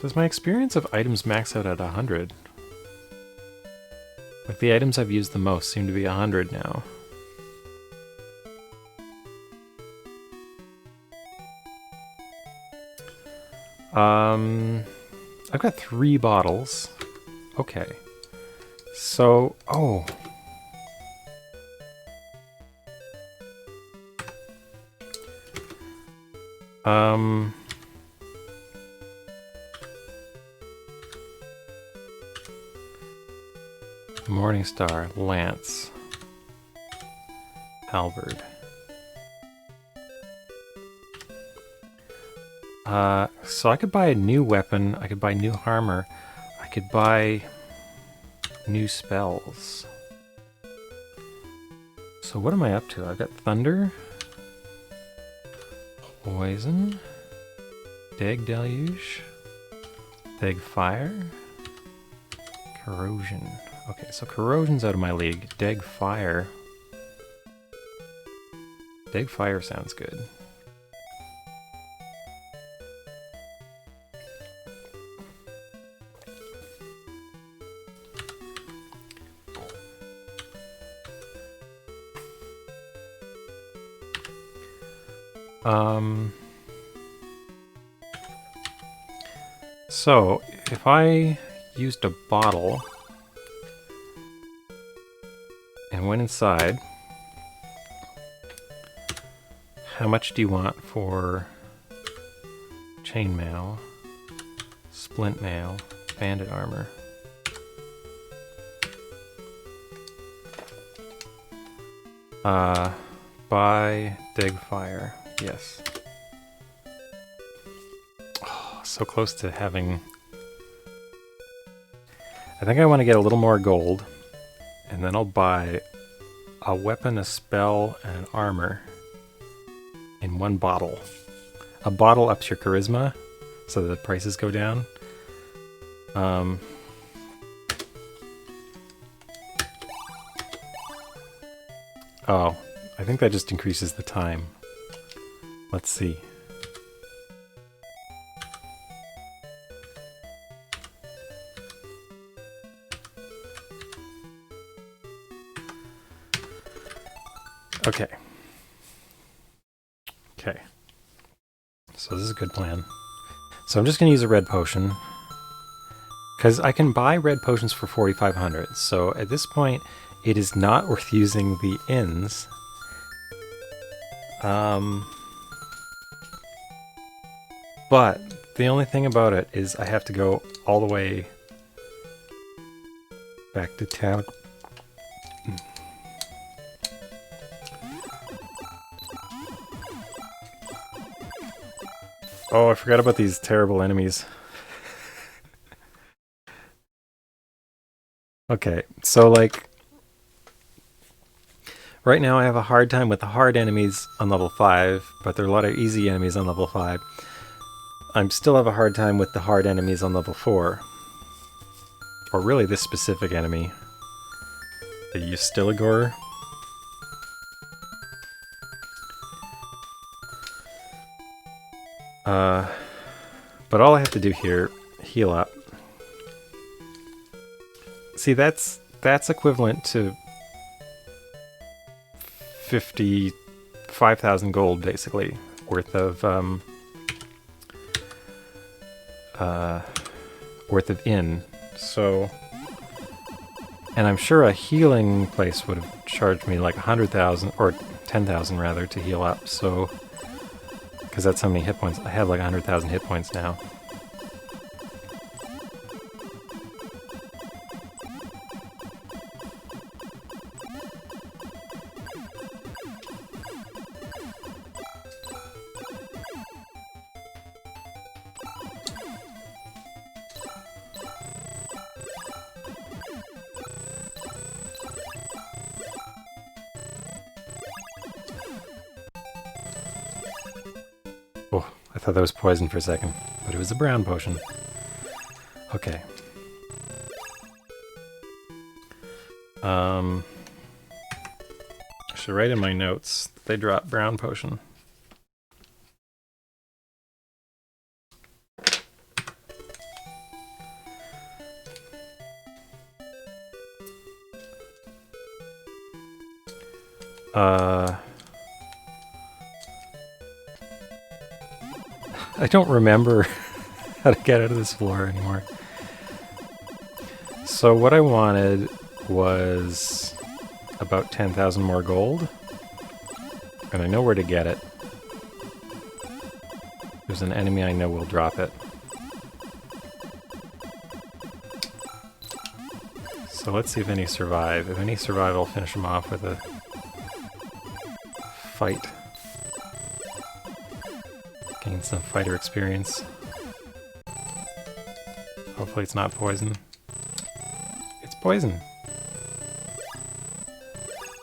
Does my experience of items max out at 100? Like, the items I've used the most seem to be 100 now. I've got 3 bottles. Okay. So, oh. Morningstar, Lance, Halberd. So I could buy a new weapon, I could buy new armor, I could buy new spells. So what am I up to? I've got Thunder, Poison, Dag Deluge, Dag Fire, Corrosion. Okay, so Corrosion's out of my league. Dag Fire. Dag Fire sounds good. So if I used a bottle and went inside, how much do you want for chainmail, splint mail, bandit armor? Buy Dig Fire. Yes. Oh, so close to having... I think I want to get a little more gold, and then I'll buy a weapon, a spell, and an armor in one bottle. A bottle ups your charisma, so the prices go down. Oh, I think that just increases the time. Let's see. Okay. Okay. So this is a good plan. So I'm just going to use a red potion, because I can buy red potions for 4,500. So at this point, it is not worth using the ins. But The only thing about it is I have to go all the way back to town. Oh, I forgot about these terrible enemies. Okay, so like, right now I have a hard time with the hard enemies on level 5, but there are a lot of easy enemies on level 5. I still have a hard time with the hard enemies on level 4. Or really this specific enemy. The Eustiligor. But all I have to do here, heal up. See, that's equivalent to 55,000 gold, basically, worth of inn. So, and I'm sure a healing place would have charged me like 100,000 or 10,000 rather to heal up. So, because that's how many hit points I have, like 100,000 hit points now. Oh, I thought that was poison for a second, but it was a brown potion. Okay. I should write in my notes that they drop brown potion. I don't remember how to get out of this floor anymore. So what I wanted was about 10,000 more gold, and I know where to get it. There's an enemy I know will drop it. So let's see if any survive. If any survive, I'll finish them off with a fight. Gain some fighter experience. Hopefully it's not poison. It's poison!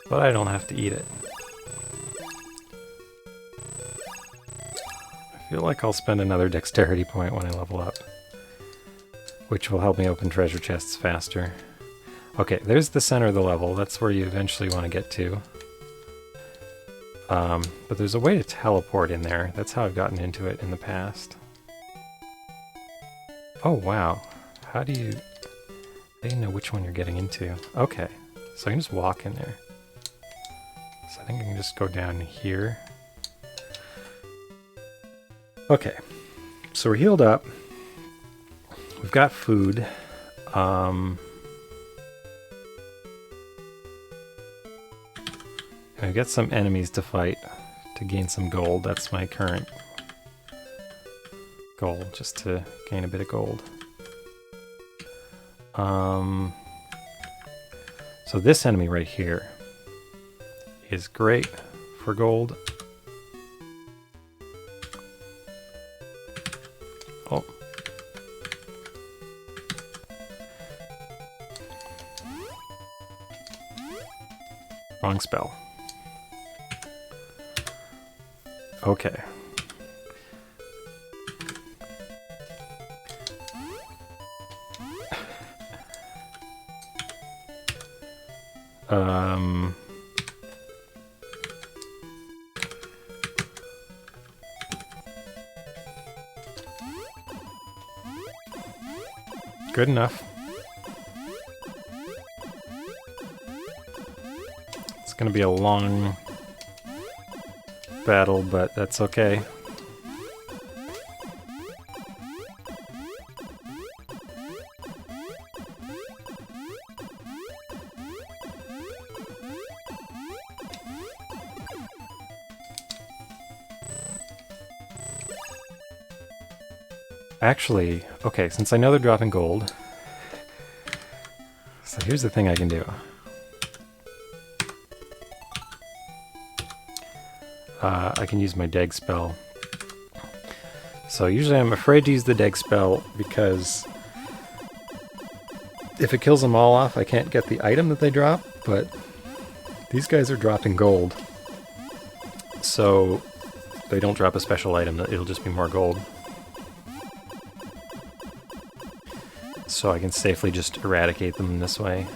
But I don't have to eat it. I feel like I'll spend another dexterity point when I level up, which will help me open treasure chests faster. Okay, there's the center of the level. That's where you eventually want to get to. But there's a way to teleport in there. That's how I've gotten into it in the past. Oh, wow. How do you know which one you're getting into? Okay, so I can just walk in there. So I think I can just go down here. Okay, so we're healed up. We've got food. I've got some enemies to fight to gain some gold. That's my current goal, just to gain a bit of gold. So this enemy right here is great for gold. Oh. Wrong spell. Okay. Good enough. It's gonna be a long battle, but that's okay. Actually, okay, since I know they're dropping gold, so here's the thing I can do. I can use my Deg spell. So usually I'm afraid to use the Deg spell because if it kills them all off, I can't get the item that they drop, but these guys are dropping gold. So they don't drop a special item, it'll just be more gold. So I can safely just eradicate them in this way.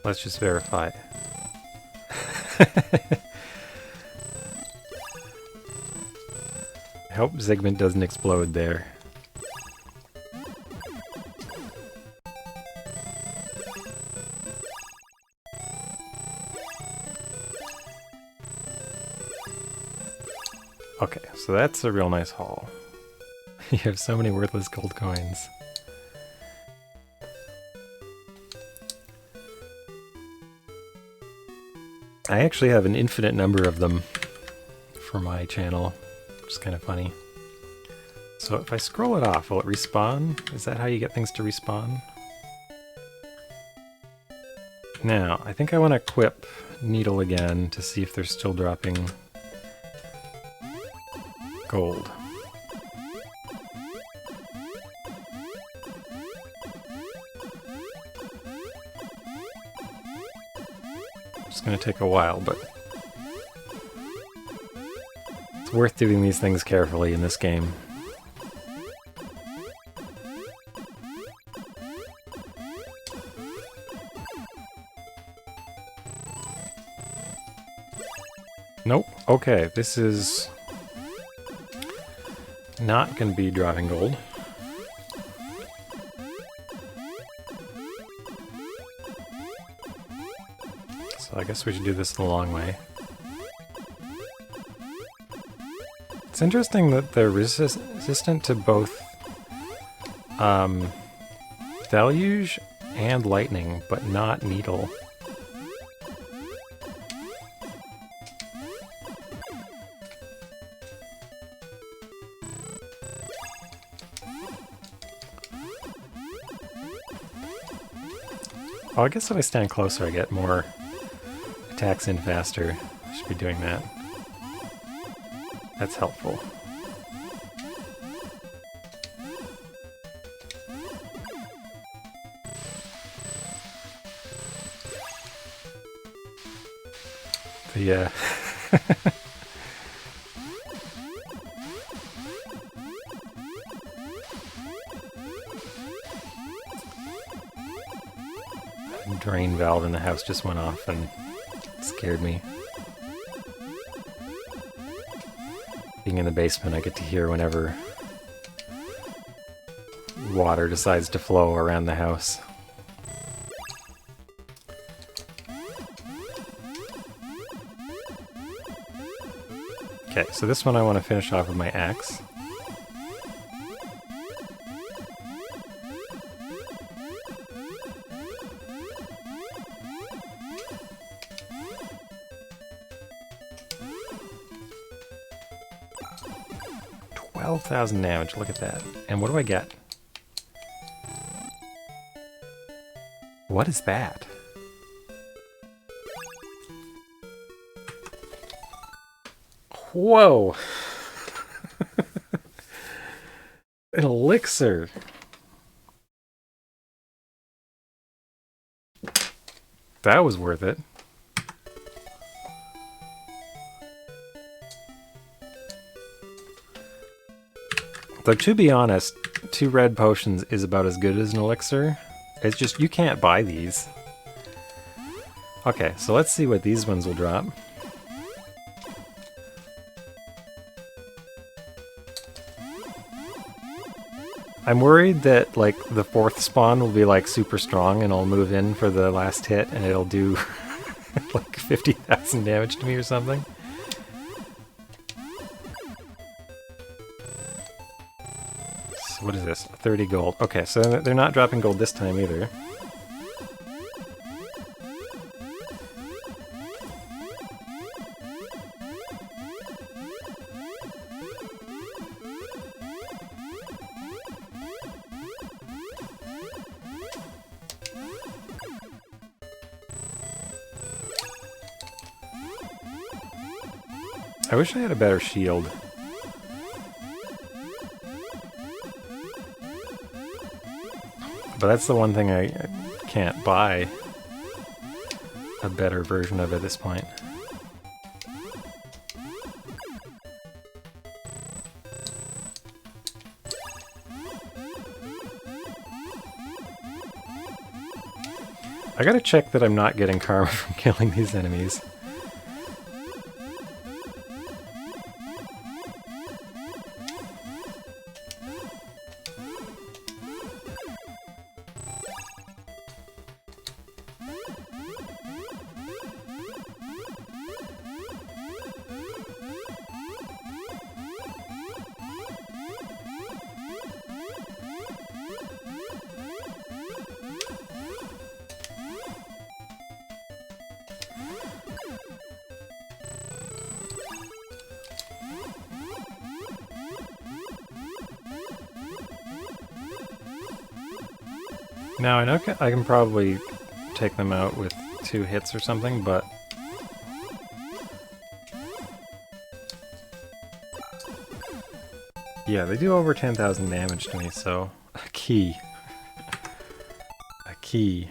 Let's just verify. I hope Zigmund doesn't explode there. Okay, so that's a real nice haul. You have so many worthless gold coins. I actually have an infinite number of them for my channel, which is kind of funny. So if I scroll it off, will it respawn? Is that how you get things to respawn? Now, I think I want to equip Needle again to see if they're still dropping gold. It's going to take a while, but it's worth doing these things carefully in this game. Nope. Okay, this is not going to be dropping gold. So I guess we should do this the long way. It's interesting that they're resistant to both deluge and lightning, but not needle. Oh, I guess if I stand closer I get more attacks in faster. I should be doing that. That's helpful. The drain valve in the house just went off and scared me. Being in the basement, I get to hear whenever water decides to flow around the house. Okay, so this one I want to finish off with my axe. $12,000 damage, look at that. And what do I get? What is that? Whoa! An elixir! That was worth it. Though, to be honest, 2 red potions is about as good as an elixir. It's just, you can't buy these. Okay, so let's see what these ones will drop. I'm worried that, like, the 4th spawn will be, like, super strong and I'll move in for the last hit and it'll do, like, 50,000 damage to me or something. What is this? 30 gold. Okay, so they're not dropping gold this time either. I wish I had a better shield. But that's the one thing I can't buy a better version of at this point. I gotta check that I'm not getting karma from killing these enemies. Now, I know I can probably take them out with 2 hits or something, but... yeah, they do over 10,000 damage to me, so... a key. A key.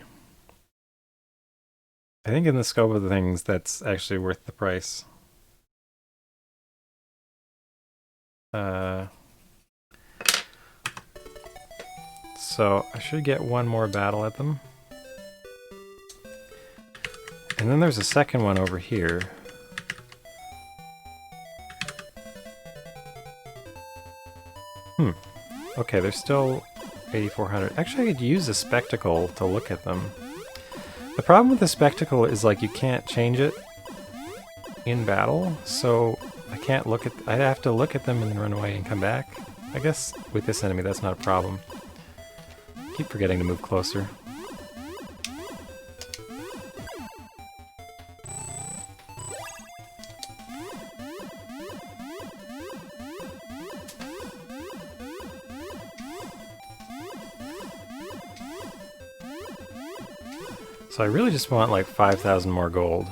I think in the scope of the things, that's actually worth the price. So I should get one more battle at them. And then there's a second one over here. Okay, they're still 8,400. Actually, I could use a spectacle to look at them. The problem with the spectacle is, like, you can't change it in battle, so I can't look at... I'd have to look at them and then run away and come back. I guess with this enemy that's not a problem. Keep forgetting to move closer. So I really just want like 5,000 more gold.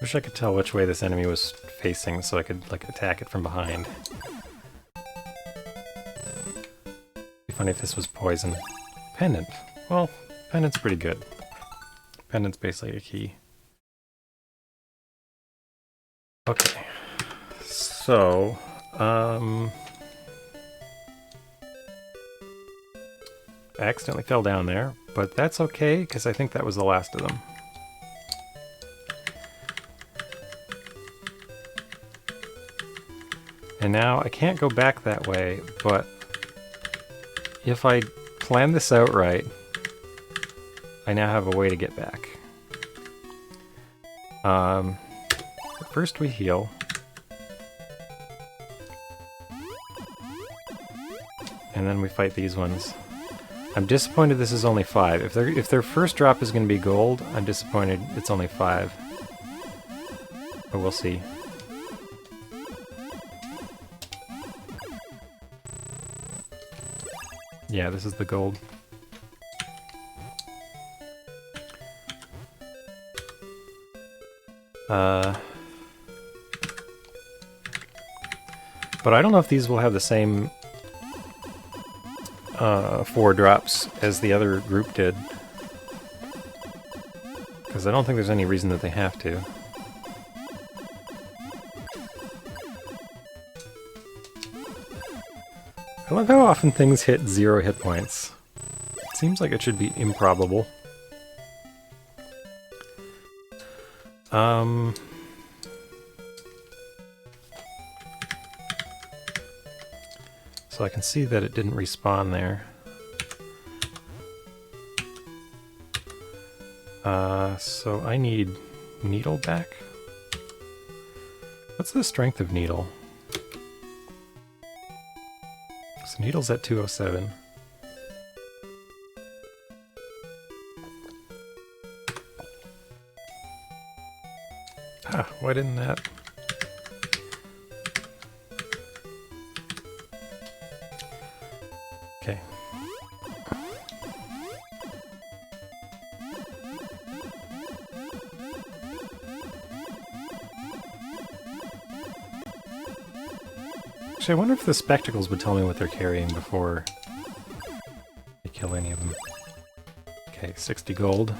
Wish I could tell which way this enemy was facing so I could like attack it from behind. Be funny if this was poison. Pendant. Well, pendant's pretty good. Pendant's basically a key. Okay. So, I accidentally fell down there, but that's okay because I think that was the last of them. And now I can't go back that way, but if I plan this out right, I now have a way to get back. First we heal. And then we fight these ones. I'm disappointed this is only 5. If their first drop is going to be gold, I'm disappointed it's only 5. But we'll see. Yeah, this is the gold. But I don't know if these will have the same 4 drops as the other group did. Because I don't think there's any reason that they have to. I love how often things hit 0 hit points. It seems like it should be improbable. So I can see that it didn't respawn there. So I need Needle back? What's the strength of Needle? So Needle's at 207. Why didn't that... Okay. Actually, I wonder if the spectacles would tell me what they're carrying before I kill any of them. Okay, 60 gold.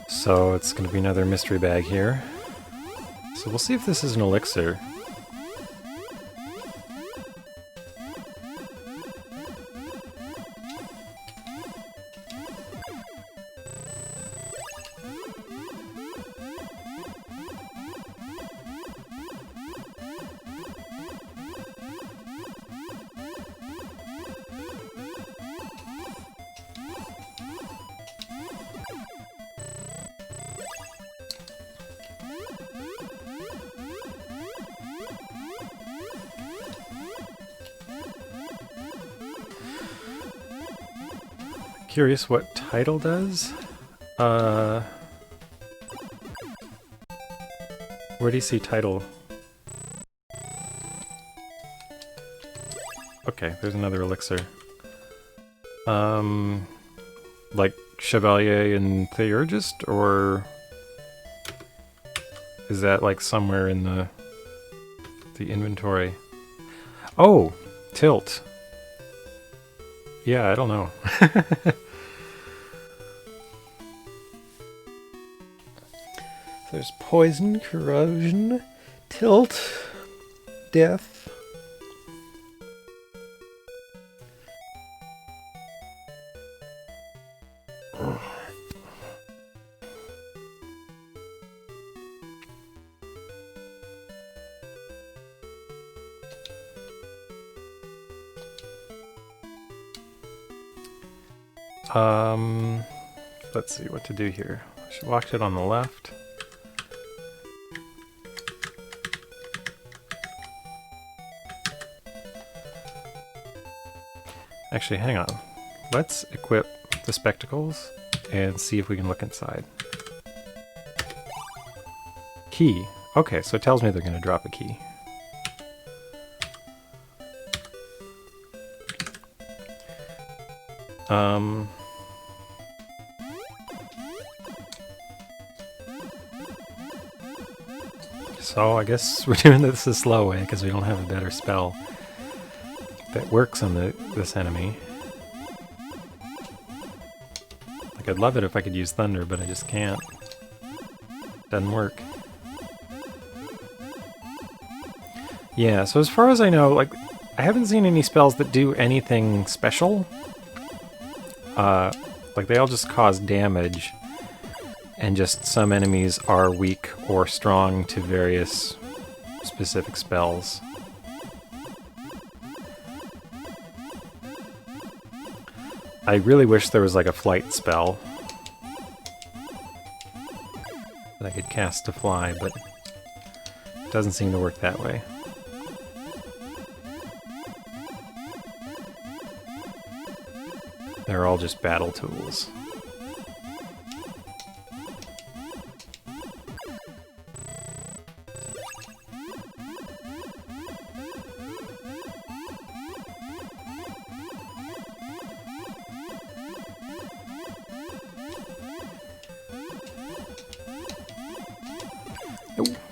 So it's going to be another mystery bag here. So we'll see if this is an elixir. Curious what title does? Where do you see title? Okay, there's another elixir. Like Chevalier and Theurgist, or is that like somewhere in the inventory? Oh, Tilt. Yeah, I don't know. There's poison, corrosion, tilt, death. Let's see what to do here. I should watch it on the left. Actually, hang on. Let's equip the spectacles and see if we can look inside. Key. Okay, so it tells me they're going to drop a key. So I guess we're doing this the slow way because we don't have a better spell that works on this enemy. Like, I'd love it if I could use Thunder, but I just can't. Doesn't work. Yeah, so as far as I know, like, I haven't seen any spells that do anything special. Like, they all just cause damage, and just some enemies are weak or strong to various specific spells. I really wish there was like a flight spell that I could cast to fly, but it doesn't seem to work that way. They're all just battle tools.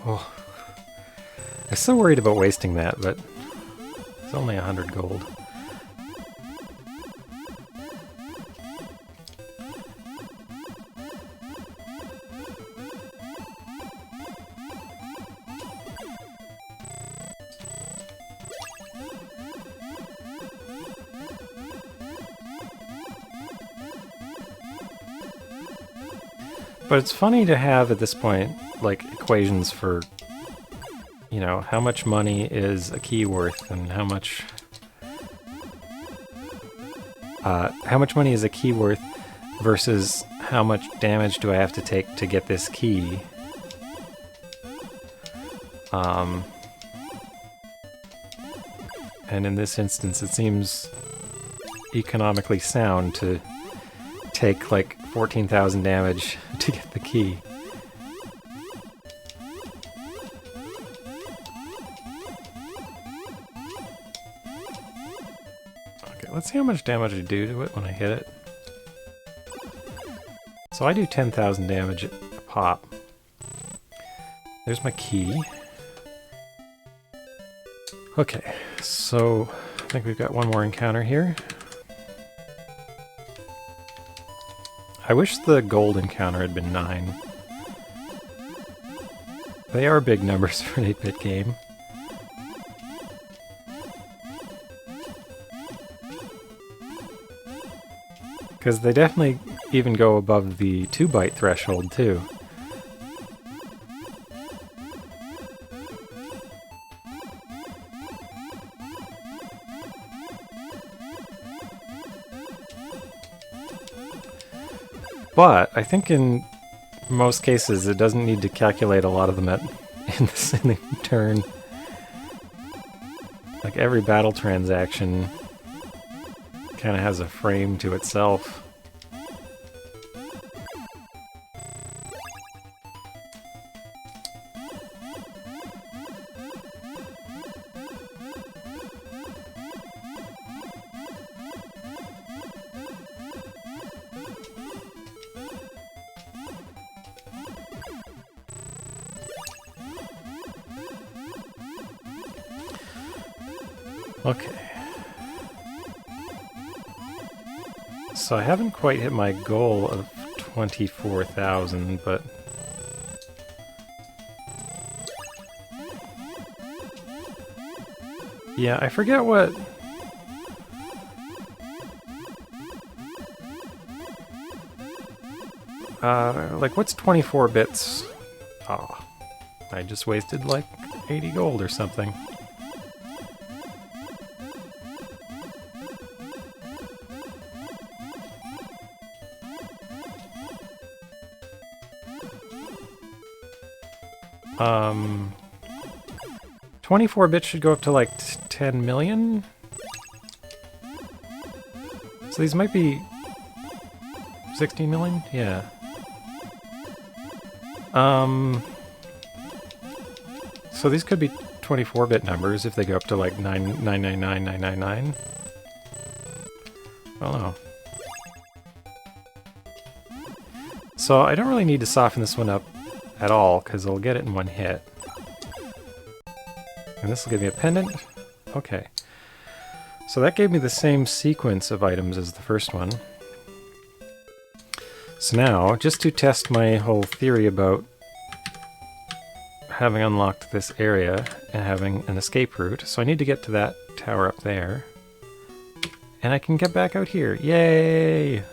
Oh. I'm so worried about wasting that, but it's only 100 gold. But it's funny to have at this point, like, equations for, you know, how much money is a key worth and how much money is a key worth versus how much damage do I have to take to get this key. And in this instance, it seems economically sound to take like 14,000 damage to get the key. let's see how much damage I do to it when I hit it. So I do 10,000 damage a pop. There's my key. Okay, so I think we've got one more encounter here. I wish the gold encounter had been 9. They are big numbers for an 8-bit game. Because they definitely even go above the 2-byte threshold, too. But I think in most cases it doesn't need to calculate a lot of them in the turn. Like every battle transaction kind of has a frame to itself. Okay. So I haven't quite hit my goal of 24,000, but... yeah, I forget what... like, what's 24 bits? Oh, I just wasted, like, 80 gold or something. Um, 24 bits should go up to like 10 million? So these might be 16 million? Yeah. So these could be 24-bit numbers if they go up to like 9999999. I don't know. So I don't really need to soften this one up at all, because I'll get it in one hit. And this will give me a pendant. Okay. So that gave me the same sequence of items as the first one. So now, just to test my whole theory about having unlocked this area and having an escape route, so I need to get to that tower up there. And I can get back out here. Yay!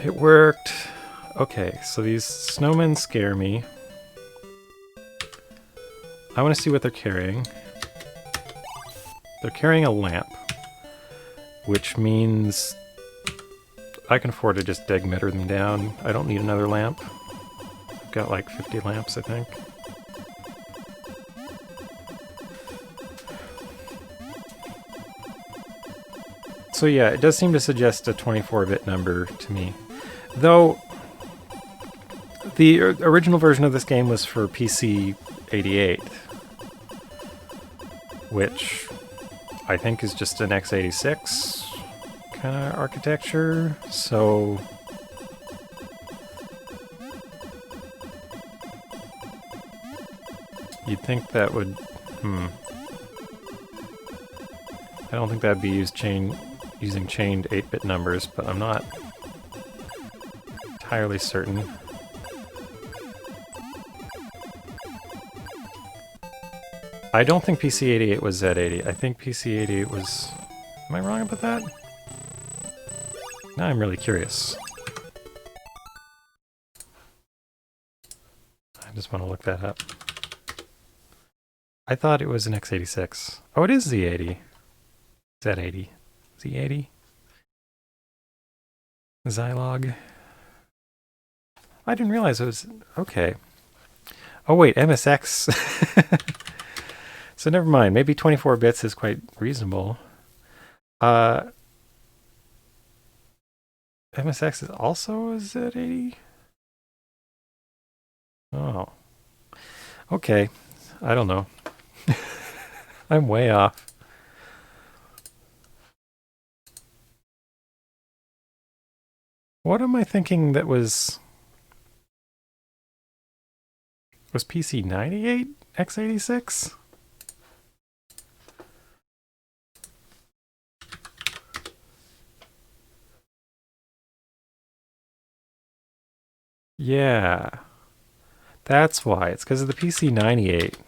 It worked! Okay, so these snowmen scare me. I want to see what they're carrying. They're carrying a lamp, which means I can afford to just degmeter them down. I don't need another lamp. I've got like 50 lamps, I think. So yeah, it does seem to suggest a 24-bit number to me. Though, the original version of this game was for PC 88, which I think is just an x86 kind of architecture, so... you'd think that would... I don't think that'd be using chained 8-bit numbers, but I'm not entirely certain. I don't think PC-88 was Z80. I think PC-88 was... am I wrong about that? Now I'm really curious. I just want to look that up. I thought it was an x86. Oh, it is Z80. Z80. Z80? Zilog. I didn't realize it was... okay. Oh wait, MSX. So never mind, maybe 24 bits is quite reasonable. MSX is also a Z80? Oh. Okay, I don't know. I'm way off. What am I thinking that was PC 98 x86? Yeah, that's why. It's because of the PC 98.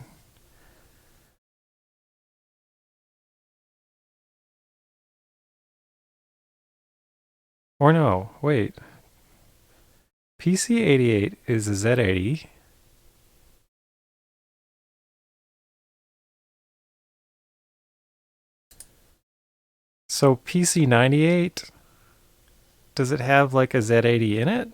Or no, wait. PC 88 is a Z80. So PC 98, does it have like a Z80 in it?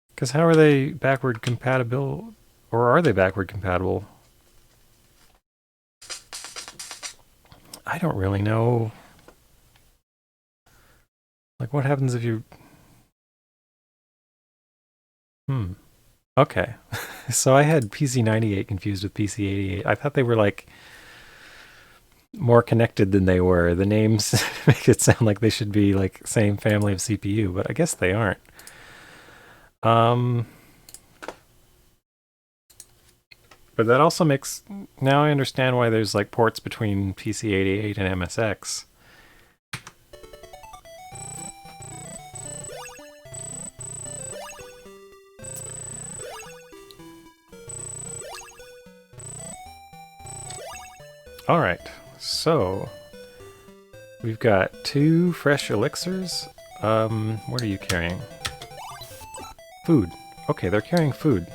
Because how are they backward compatible? Or are they backward compatible? I don't really know. Like, what happens if you... Okay. So I had PC 98 confused with PC 88. I thought they were like more connected than they were. The names make it sound like they should be like same family of CPU, but I guess they aren't. But that also makes... Now I understand why there's like ports between PC 88 and MSX. Alright, so we've got 2 fresh elixirs. What are you carrying? Food. Okay, they're carrying food.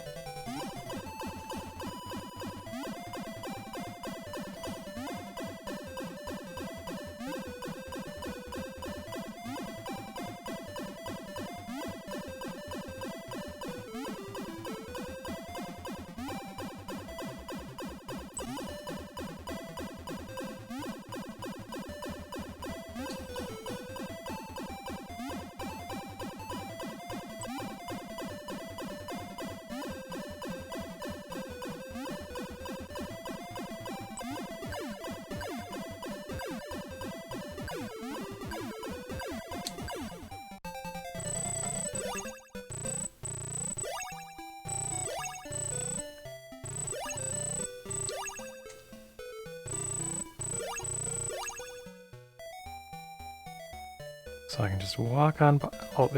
So I can just walk on by. Oh,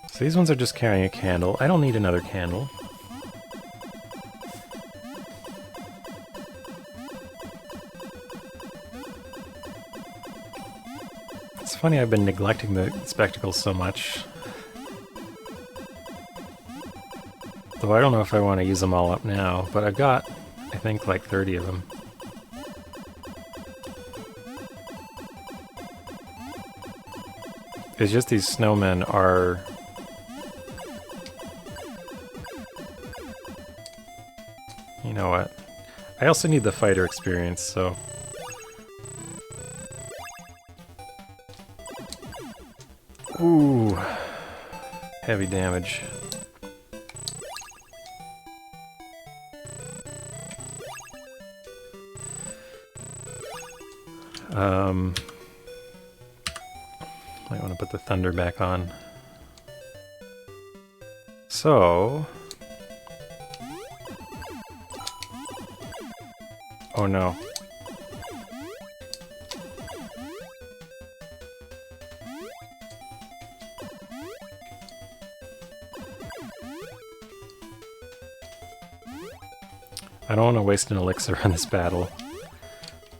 so these ones are just carrying a candle. I don't need another candle. It's funny, I've been neglecting the spectacles so much. Though I don't know if I want to use them all up now, but I've got, I think, like 30 of them. It's just these snowmen are... You know what? I also need the fighter experience, so... Ooh. Heavy damage. Might want to put the thunder back on. So... Oh no. I don't want to waste an elixir on this battle,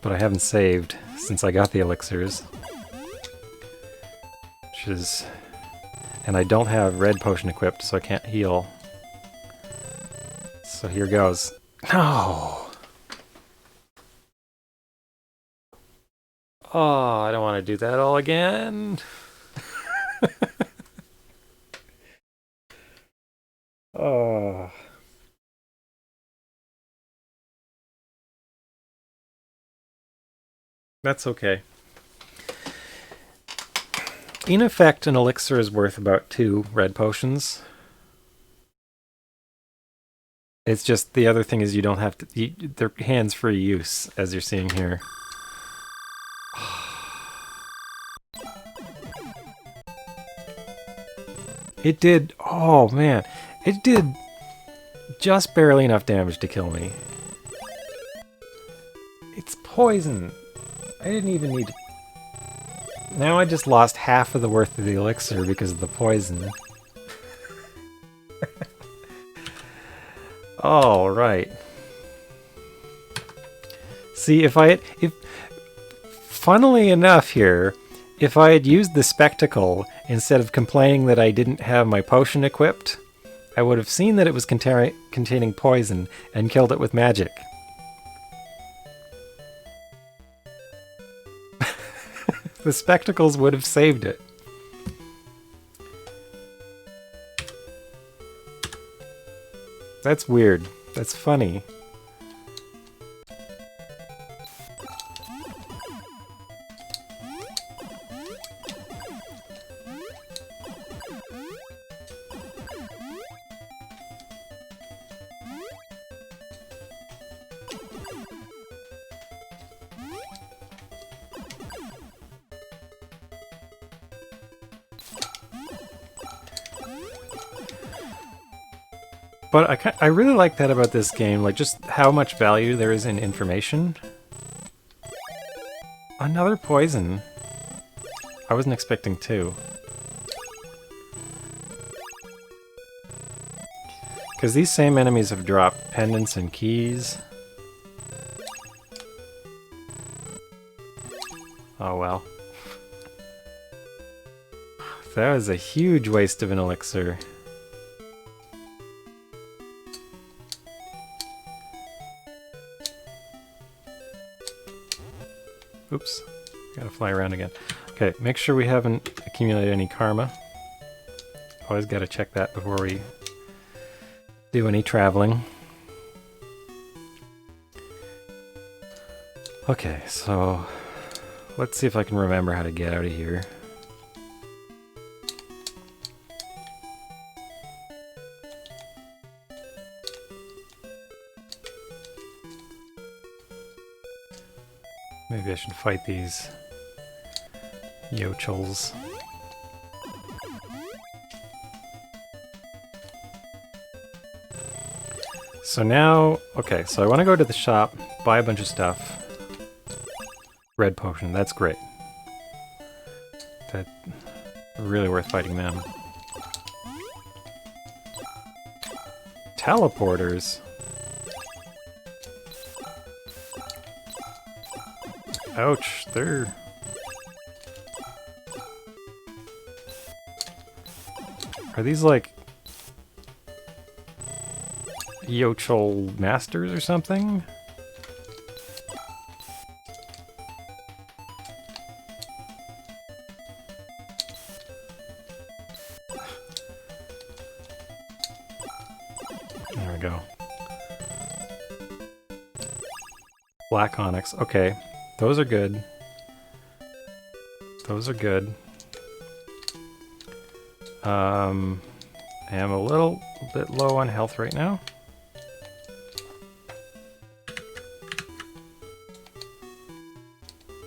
but I haven't saved since I got the elixirs. Which is... And I don't have red potion equipped, so I can't heal. So here goes. No! Oh, I don't want to do that all again. Oh. That's okay. In effect, an elixir is worth about 2 red potions. It's just the other thing is you don't have to. They're hands-free use, as you're seeing here. It did. Oh man, it did just barely enough damage to kill me. It's poison. I didn't even need. Now I just lost half of the worth of the elixir because of the poison. All right. See, funnily enough here, if I had used the spectacle instead of complaining that I didn't have my potion equipped, I would have seen that it was containing poison and killed it with magic. The spectacles would have saved it. That's weird. That's funny. But I really like that about this game, like just how much value there is in information. Another poison. I wasn't expecting two. Because these same enemies have dropped pendants and keys. Oh well. That was a huge waste of an elixir. Oops, gotta fly around again. Okay, make sure we haven't accumulated any karma. Always gotta check that before we do any traveling. Okay, so let's see if I can remember how to get out of here. Maybe I should fight these yochels. So now, okay, so I want to go to the shop, buy a bunch of stuff. Red potion, that's great. That's really worth fighting them. Teleporters? Ouch, they're... Are these like... Yochel masters or something? There we go. Black onyx, okay. Those are good. Those are good. I am a little bit low on health right now.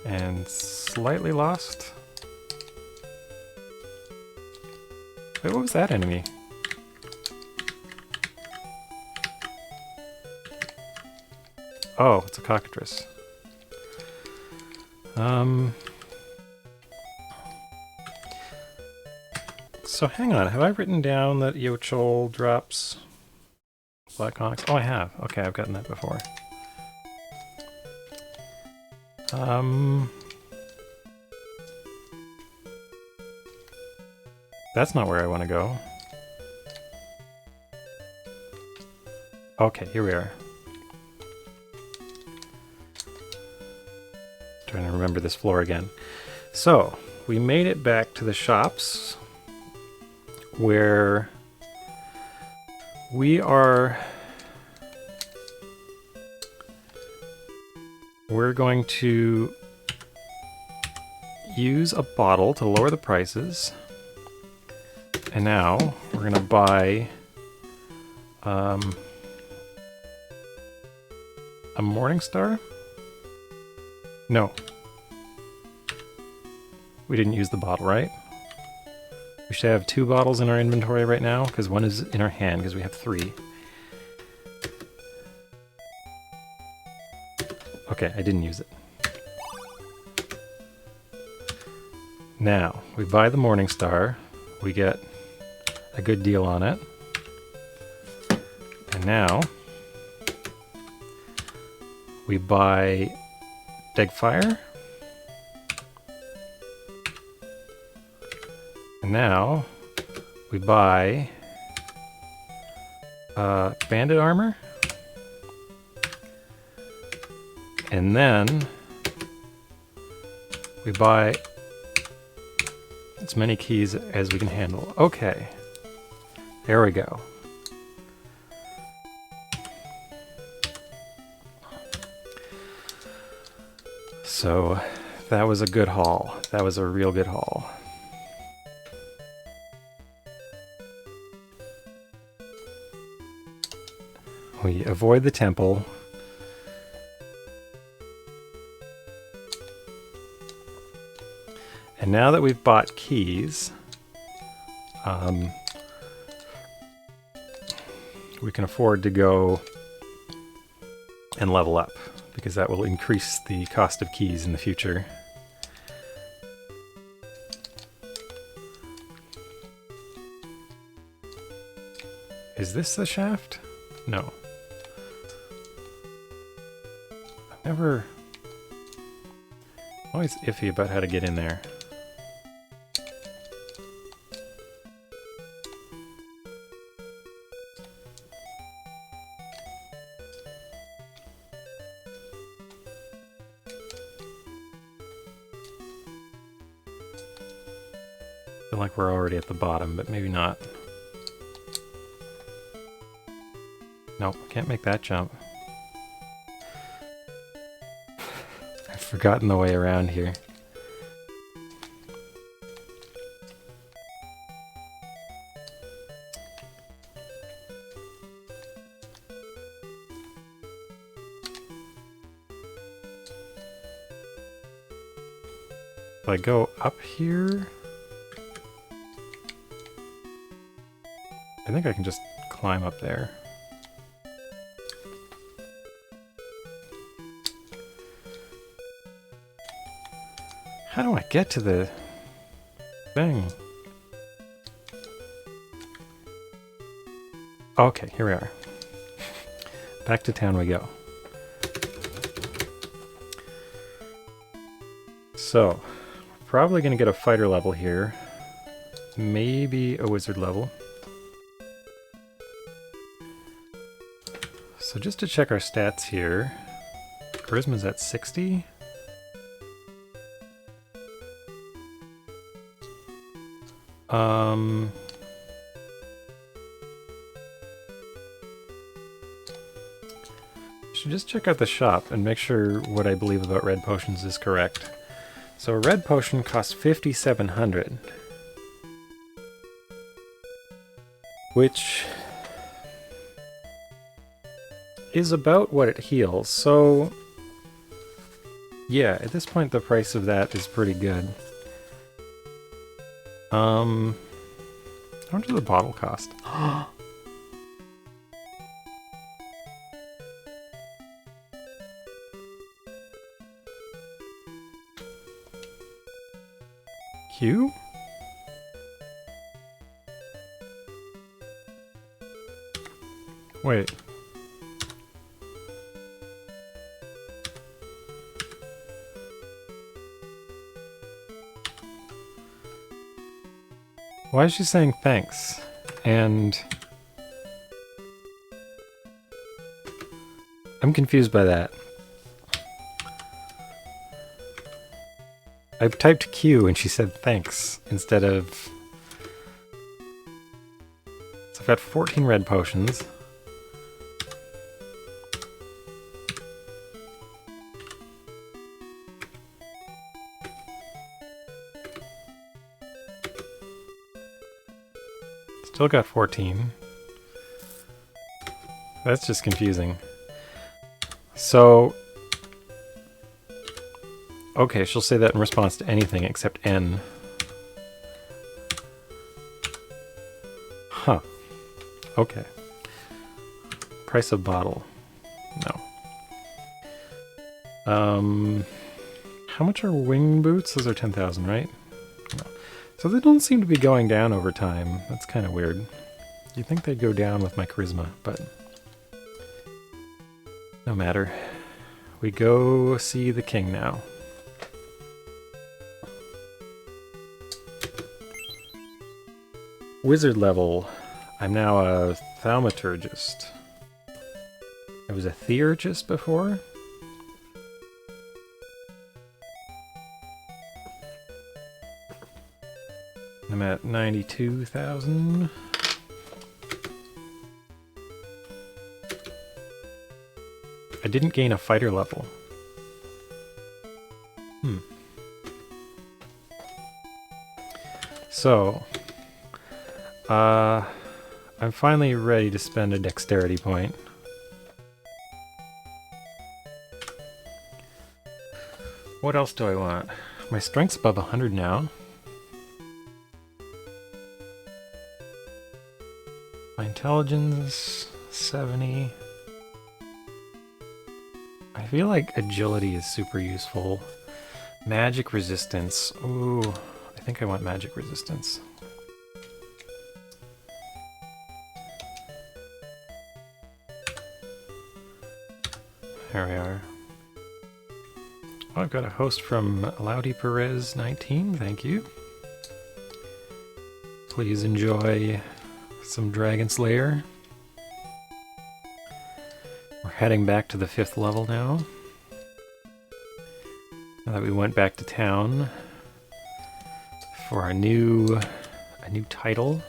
And slightly lost. Wait, what was that enemy? Oh, it's a cockatrice. So hang on, have I written down that Yochel drops Black Onyx? Oh, I have. Okay, I've gotten that before. That's not where I want to go. Okay, here we are. Trying to remember this floor again. So, we made it back to the shops where we're going to use a bottle to lower the prices. And now we're going to buy A morning star? No. We didn't use the bottle, right? We should have 2 bottles in our inventory right now, because one is in our hand, because we have 3. Okay, I didn't use it. Now, we buy the morning star. We get a good deal on it. And now, we buy Degfire. And now, we buy bandit armor. And then, we buy as many keys as we can handle. Okay. There we go. So, that was a good haul. That was a real good haul. We avoid the temple. And now that we've bought keys, we can afford to go and level up, because that will increase the cost of keys in the future. Is this the shaft? No. I'm always iffy about how to get in there. I feel like we're already at the bottom, but maybe not. Nope, can't make that jump. I've forgotten the way around here. If I go up here, I think I can just climb up there. How do I get to the thing? Okay, here we are. Back to town we go. So, probably going to get a fighter level here. Maybe a wizard level. So just to check our stats here, Charisma's at 60. Should just check out the shop and make sure what I believe about red potions is correct. So a red potion costs 5,700, which is about what it heals. So yeah, at this point the price of that is pretty good. How much does the bottle cost? Q? Wait. Why is she saying thanks? And I'm confused by that. I typed Q and she said thanks instead of... So I've got 14 red potions. Still got 14. That's just confusing. So, okay, she'll say that in response to anything except N. Huh. Okay. Price of bottle. No. How much are wing boots? Those are 10,000, right? No. So they don't seem to be going down over time. That's kind of weird. You'd think they'd go down with my charisma, but no matter. We go see the king now. Wizard level. I'm now a thaumaturgist. I was a theurgist before. I'm at 92,000. I didn't gain a fighter level. So, I'm finally ready to spend a dexterity point. What else do I want? My strength's above 100 now. My intelligence, 70. I feel like agility is super useful. Magic resistance. Ooh, I think I want magic resistance. There we are. Oh, I've got a host from Laudy Perez 19, thank you. Please enjoy some Dragon Slayer. We're heading back to the 5th level now. Now that we went back to town for a new title.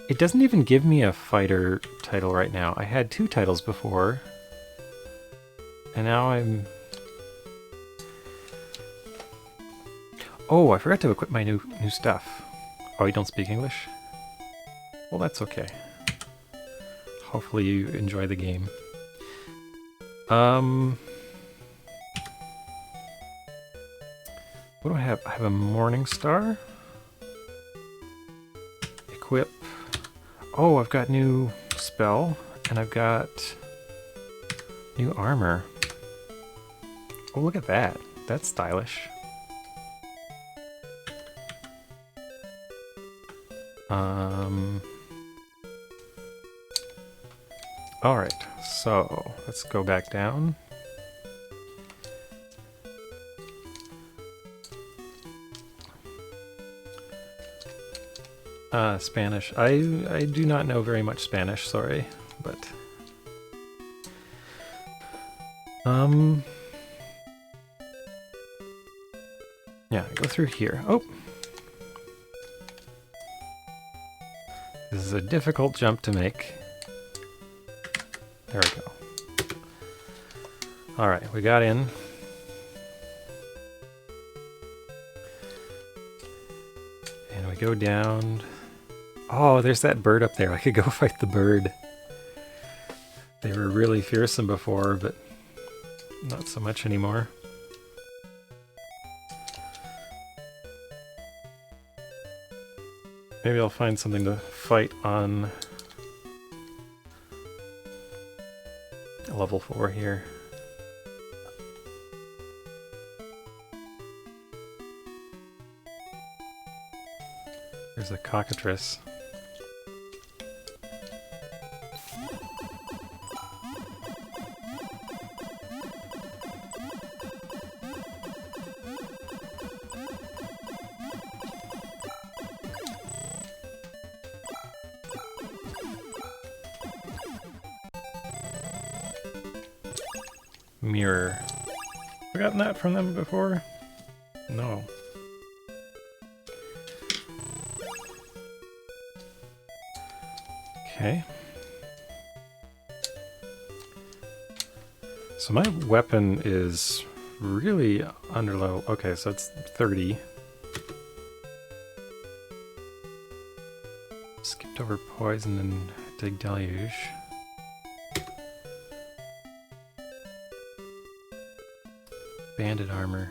It doesn't even give me a fighter title right now. I had 2 titles before. And now I'm... Oh, I forgot to equip my new stuff. Oh, you don't speak English? Well, that's okay. Hopefully you enjoy the game. What do I have? I have a Morning Star. Equip. Oh, I've got new spell, and I've got new armor. Oh, look at that. That's stylish. Alright, so let's go back down. Spanish. I do not know very much Spanish, sorry, but... Yeah, go through here. Oh! This is a difficult jump to make. There we go. Alright, we got in. And we go down. Oh, there's that bird up there. I could go fight the bird. They were really fearsome before, but not so much anymore. Maybe I'll find something to fight on level 4 here. There's a cockatrice. Mirror. Forgotten that from them before? No. Okay. So my weapon is really under level. Okay, so it's 30. Skipped over poison and dig deluge. banded armor.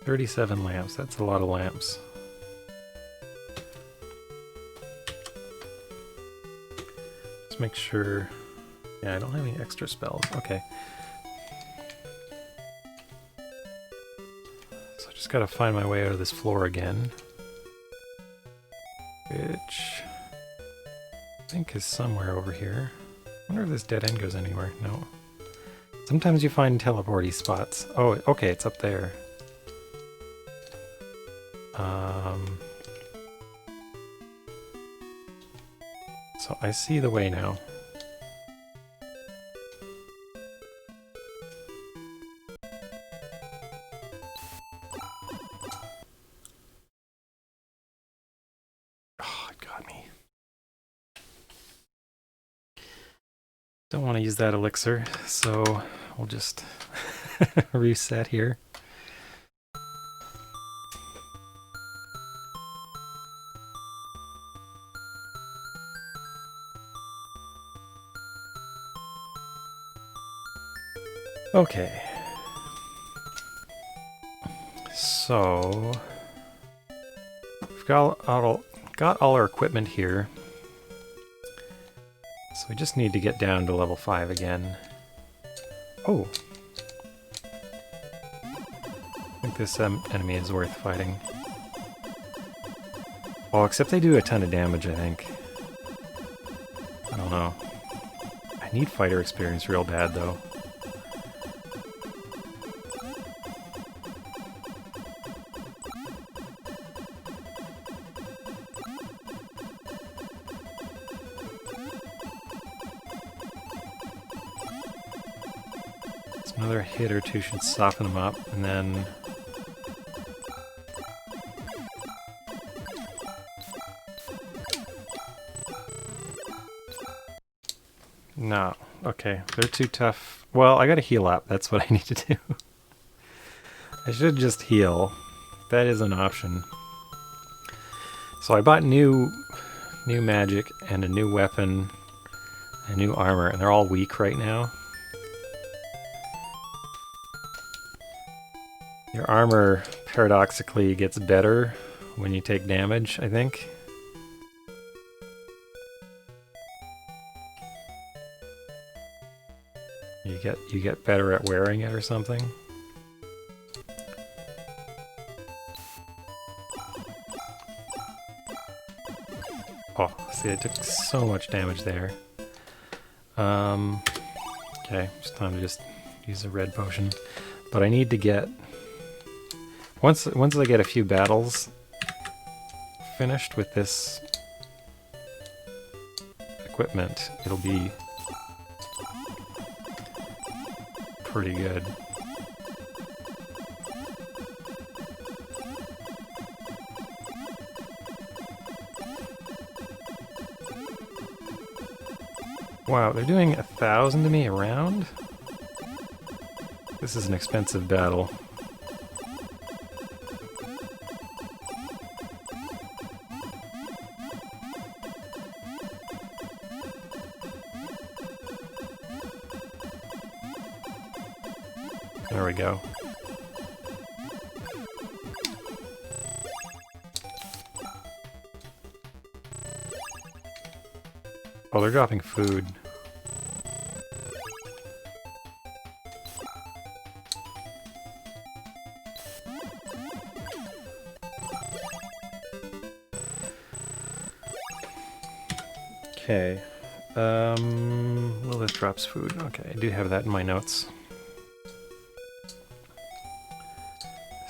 $37 lamps, that's a lot of lamps. Just make sure... Yeah, I don't have any extra spells. Okay. So I just gotta find my way out of this floor again. Which... I think is somewhere over here. I wonder if this dead end goes anywhere. No. Sometimes you find teleporty spots. Oh, okay, it's up there. So I see the way now. Oh, it got me. Don't want to use that elixir, so we'll just reset here. Okay. So we've got all our equipment here. So we just need to get down to level 5 again. Oh! I think this enemy is worth fighting. Oh, except they do a ton of damage, I think. I don't know. I need fighter experience real bad, though. Another hit or two should soften them up, and then... No. Okay, they're too tough. Well, I gotta heal up. That's what I need to do. I should just heal. That is an option. So I bought new magic and a new weapon and new armor, and they're all weak right now. Your armor, paradoxically, gets better when you take damage, I think. You get better at wearing it or something. Oh, see, I took so much damage there. Okay, it's time to just use a red potion. But I need to get... Once I get a few battles finished with this equipment, it'll be pretty good. Wow, they're doing 1,000 to me a round? This is an expensive battle. There we go. Oh, they're dropping food. Okay. Well, this drops food. Okay, I do have that in my notes.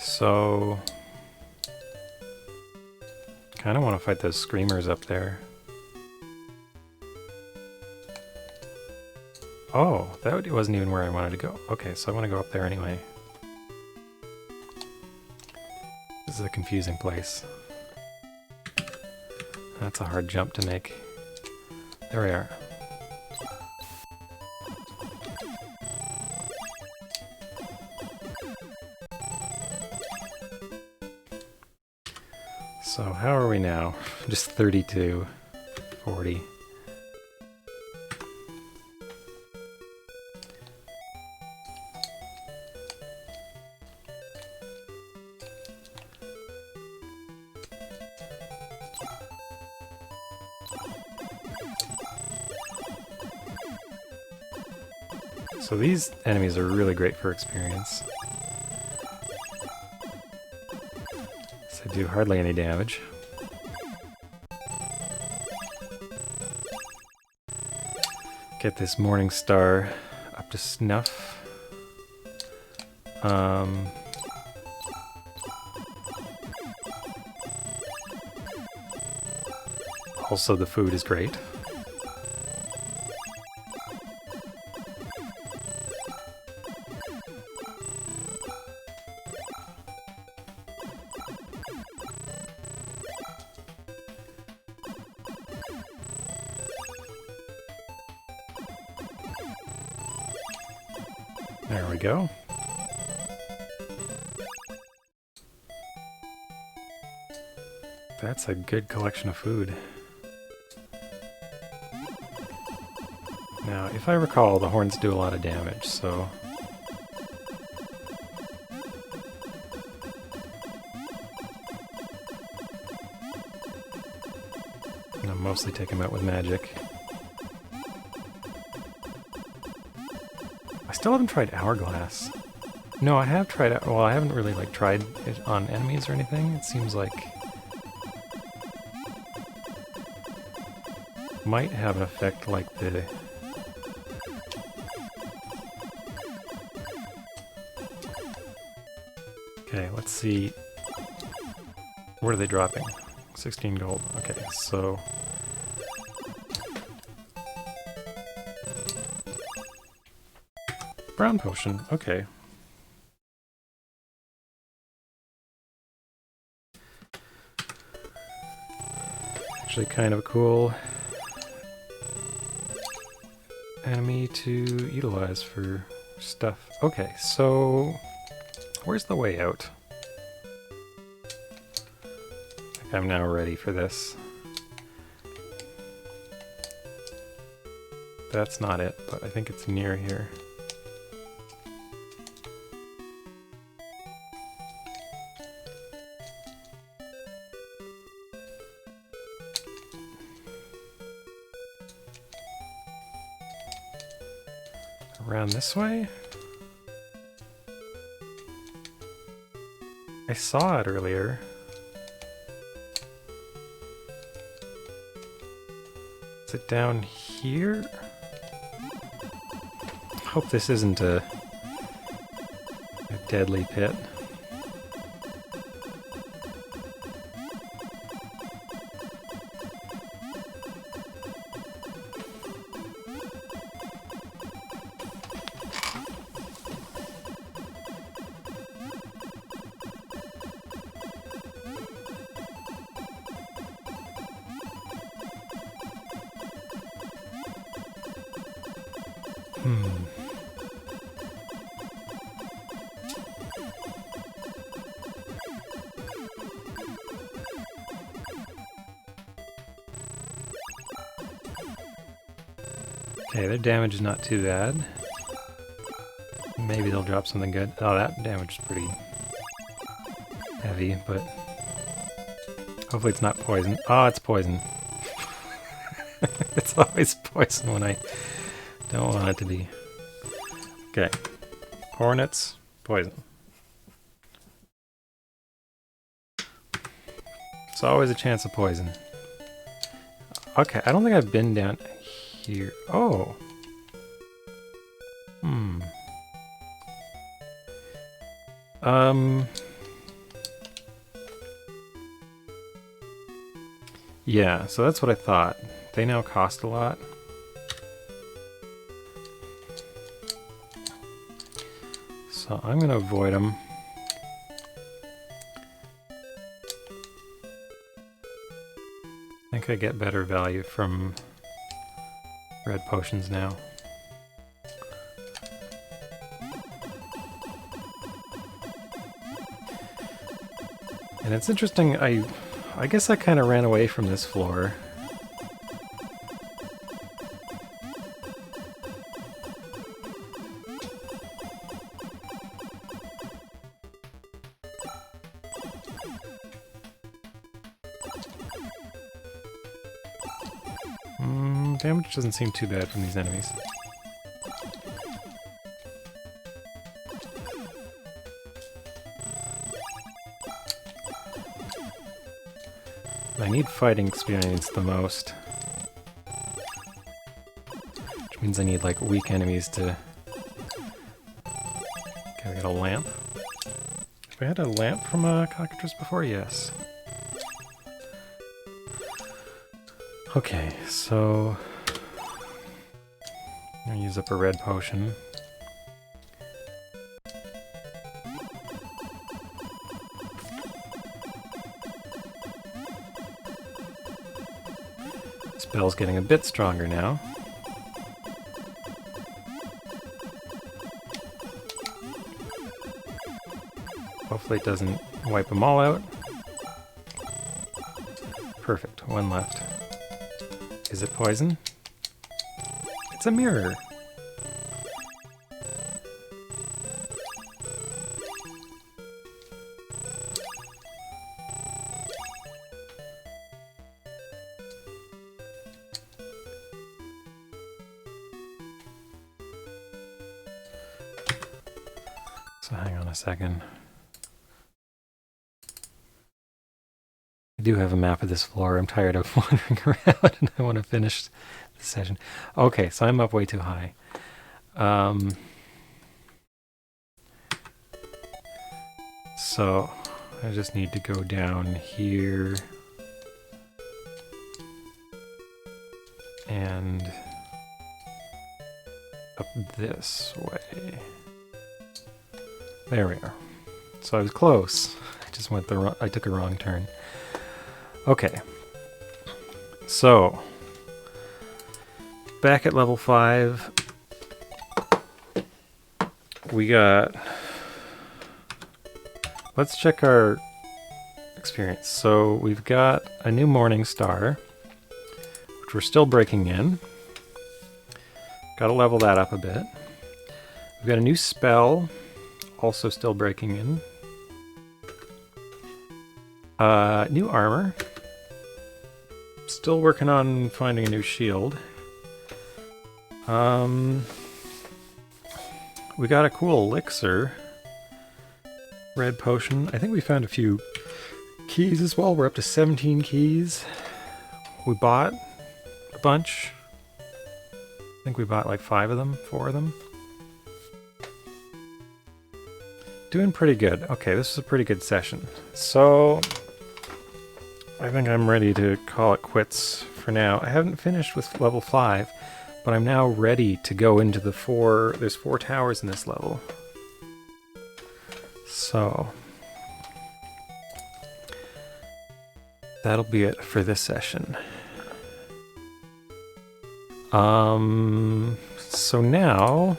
So, kind of want to fight those screamers up there. Oh, that wasn't even where I wanted to go. Okay, so I want to go up there anyway. This is a confusing place. That's a hard jump to make. There we are. So how are we now? Just 32. 40. So these enemies are really great for experience. So they do hardly any damage. Get this Morning Star up to snuff. Also, the food is great. There we go. That's a good collection of food. Now, if I recall, the horns do a lot of damage, so... I'll mostly take them out with magic. I still haven't tried Hourglass. No, I have tried it. Well, I haven't really like tried it on enemies or anything. It seems like might have an effect like the Okay, let's see. What are they dropping? 16 gold. Okay, so brown potion. Okay. Actually kind of a cool enemy to utilize for stuff. Okay, so where's the way out? I think I'm now ready for this. That's not it, but I think it's near here. Around this way? I saw it earlier. Is it down here? Hope this isn't a deadly pit. Okay, their damage is not too bad. Maybe they'll drop something good. Oh, that damage is pretty heavy, but hopefully it's not poison. Oh, it's poison. It's always poison when I don't want it to be. Okay. Hornets, poison. It's always a chance of poison. Okay, I don't think I've been down here. Oh. Yeah, so that's what I thought. They now cost a lot. So I'm gonna avoid them. I think I get better value from red potions now. And it's interesting, I guess I kind of ran away from this floor. Damage doesn't seem too bad from these enemies. I need fighting experience the most. Which means I need like weak enemies to... Okay, I got a lamp. Have I had a lamp from a cockatrice before? Yes. Okay, so... I'm gonna use up a red potion. Spell's getting a bit stronger now. Hopefully it doesn't wipe them all out. Perfect, one left. Is it poison? It's a mirror! So hang on a second. I do have a map of this floor. I'm tired of wandering around and I want to finish the session. Okay, so I'm up way too high. So I just need to go down here and up this way. There we are. So I was close. I just went I took a wrong turn. Okay. So back at level 5, we got... Let's check our experience. So we've got a new Morning Star, which we're still breaking in. Gotta level that up a bit. We've got a new spell, also still breaking in. New armor. Still working on finding a new shield. We got a cool elixir. Red potion. I think we found a few keys as well. We're up to 17 keys. We bought a bunch. I think we bought like 4 of them. Doing pretty good. Okay, this is a pretty good session. So I think I'm ready to call it quits for now. I haven't finished with level 5, but I'm now ready to go into the 4... There's 4 towers in this level. So that'll be it for this session. So now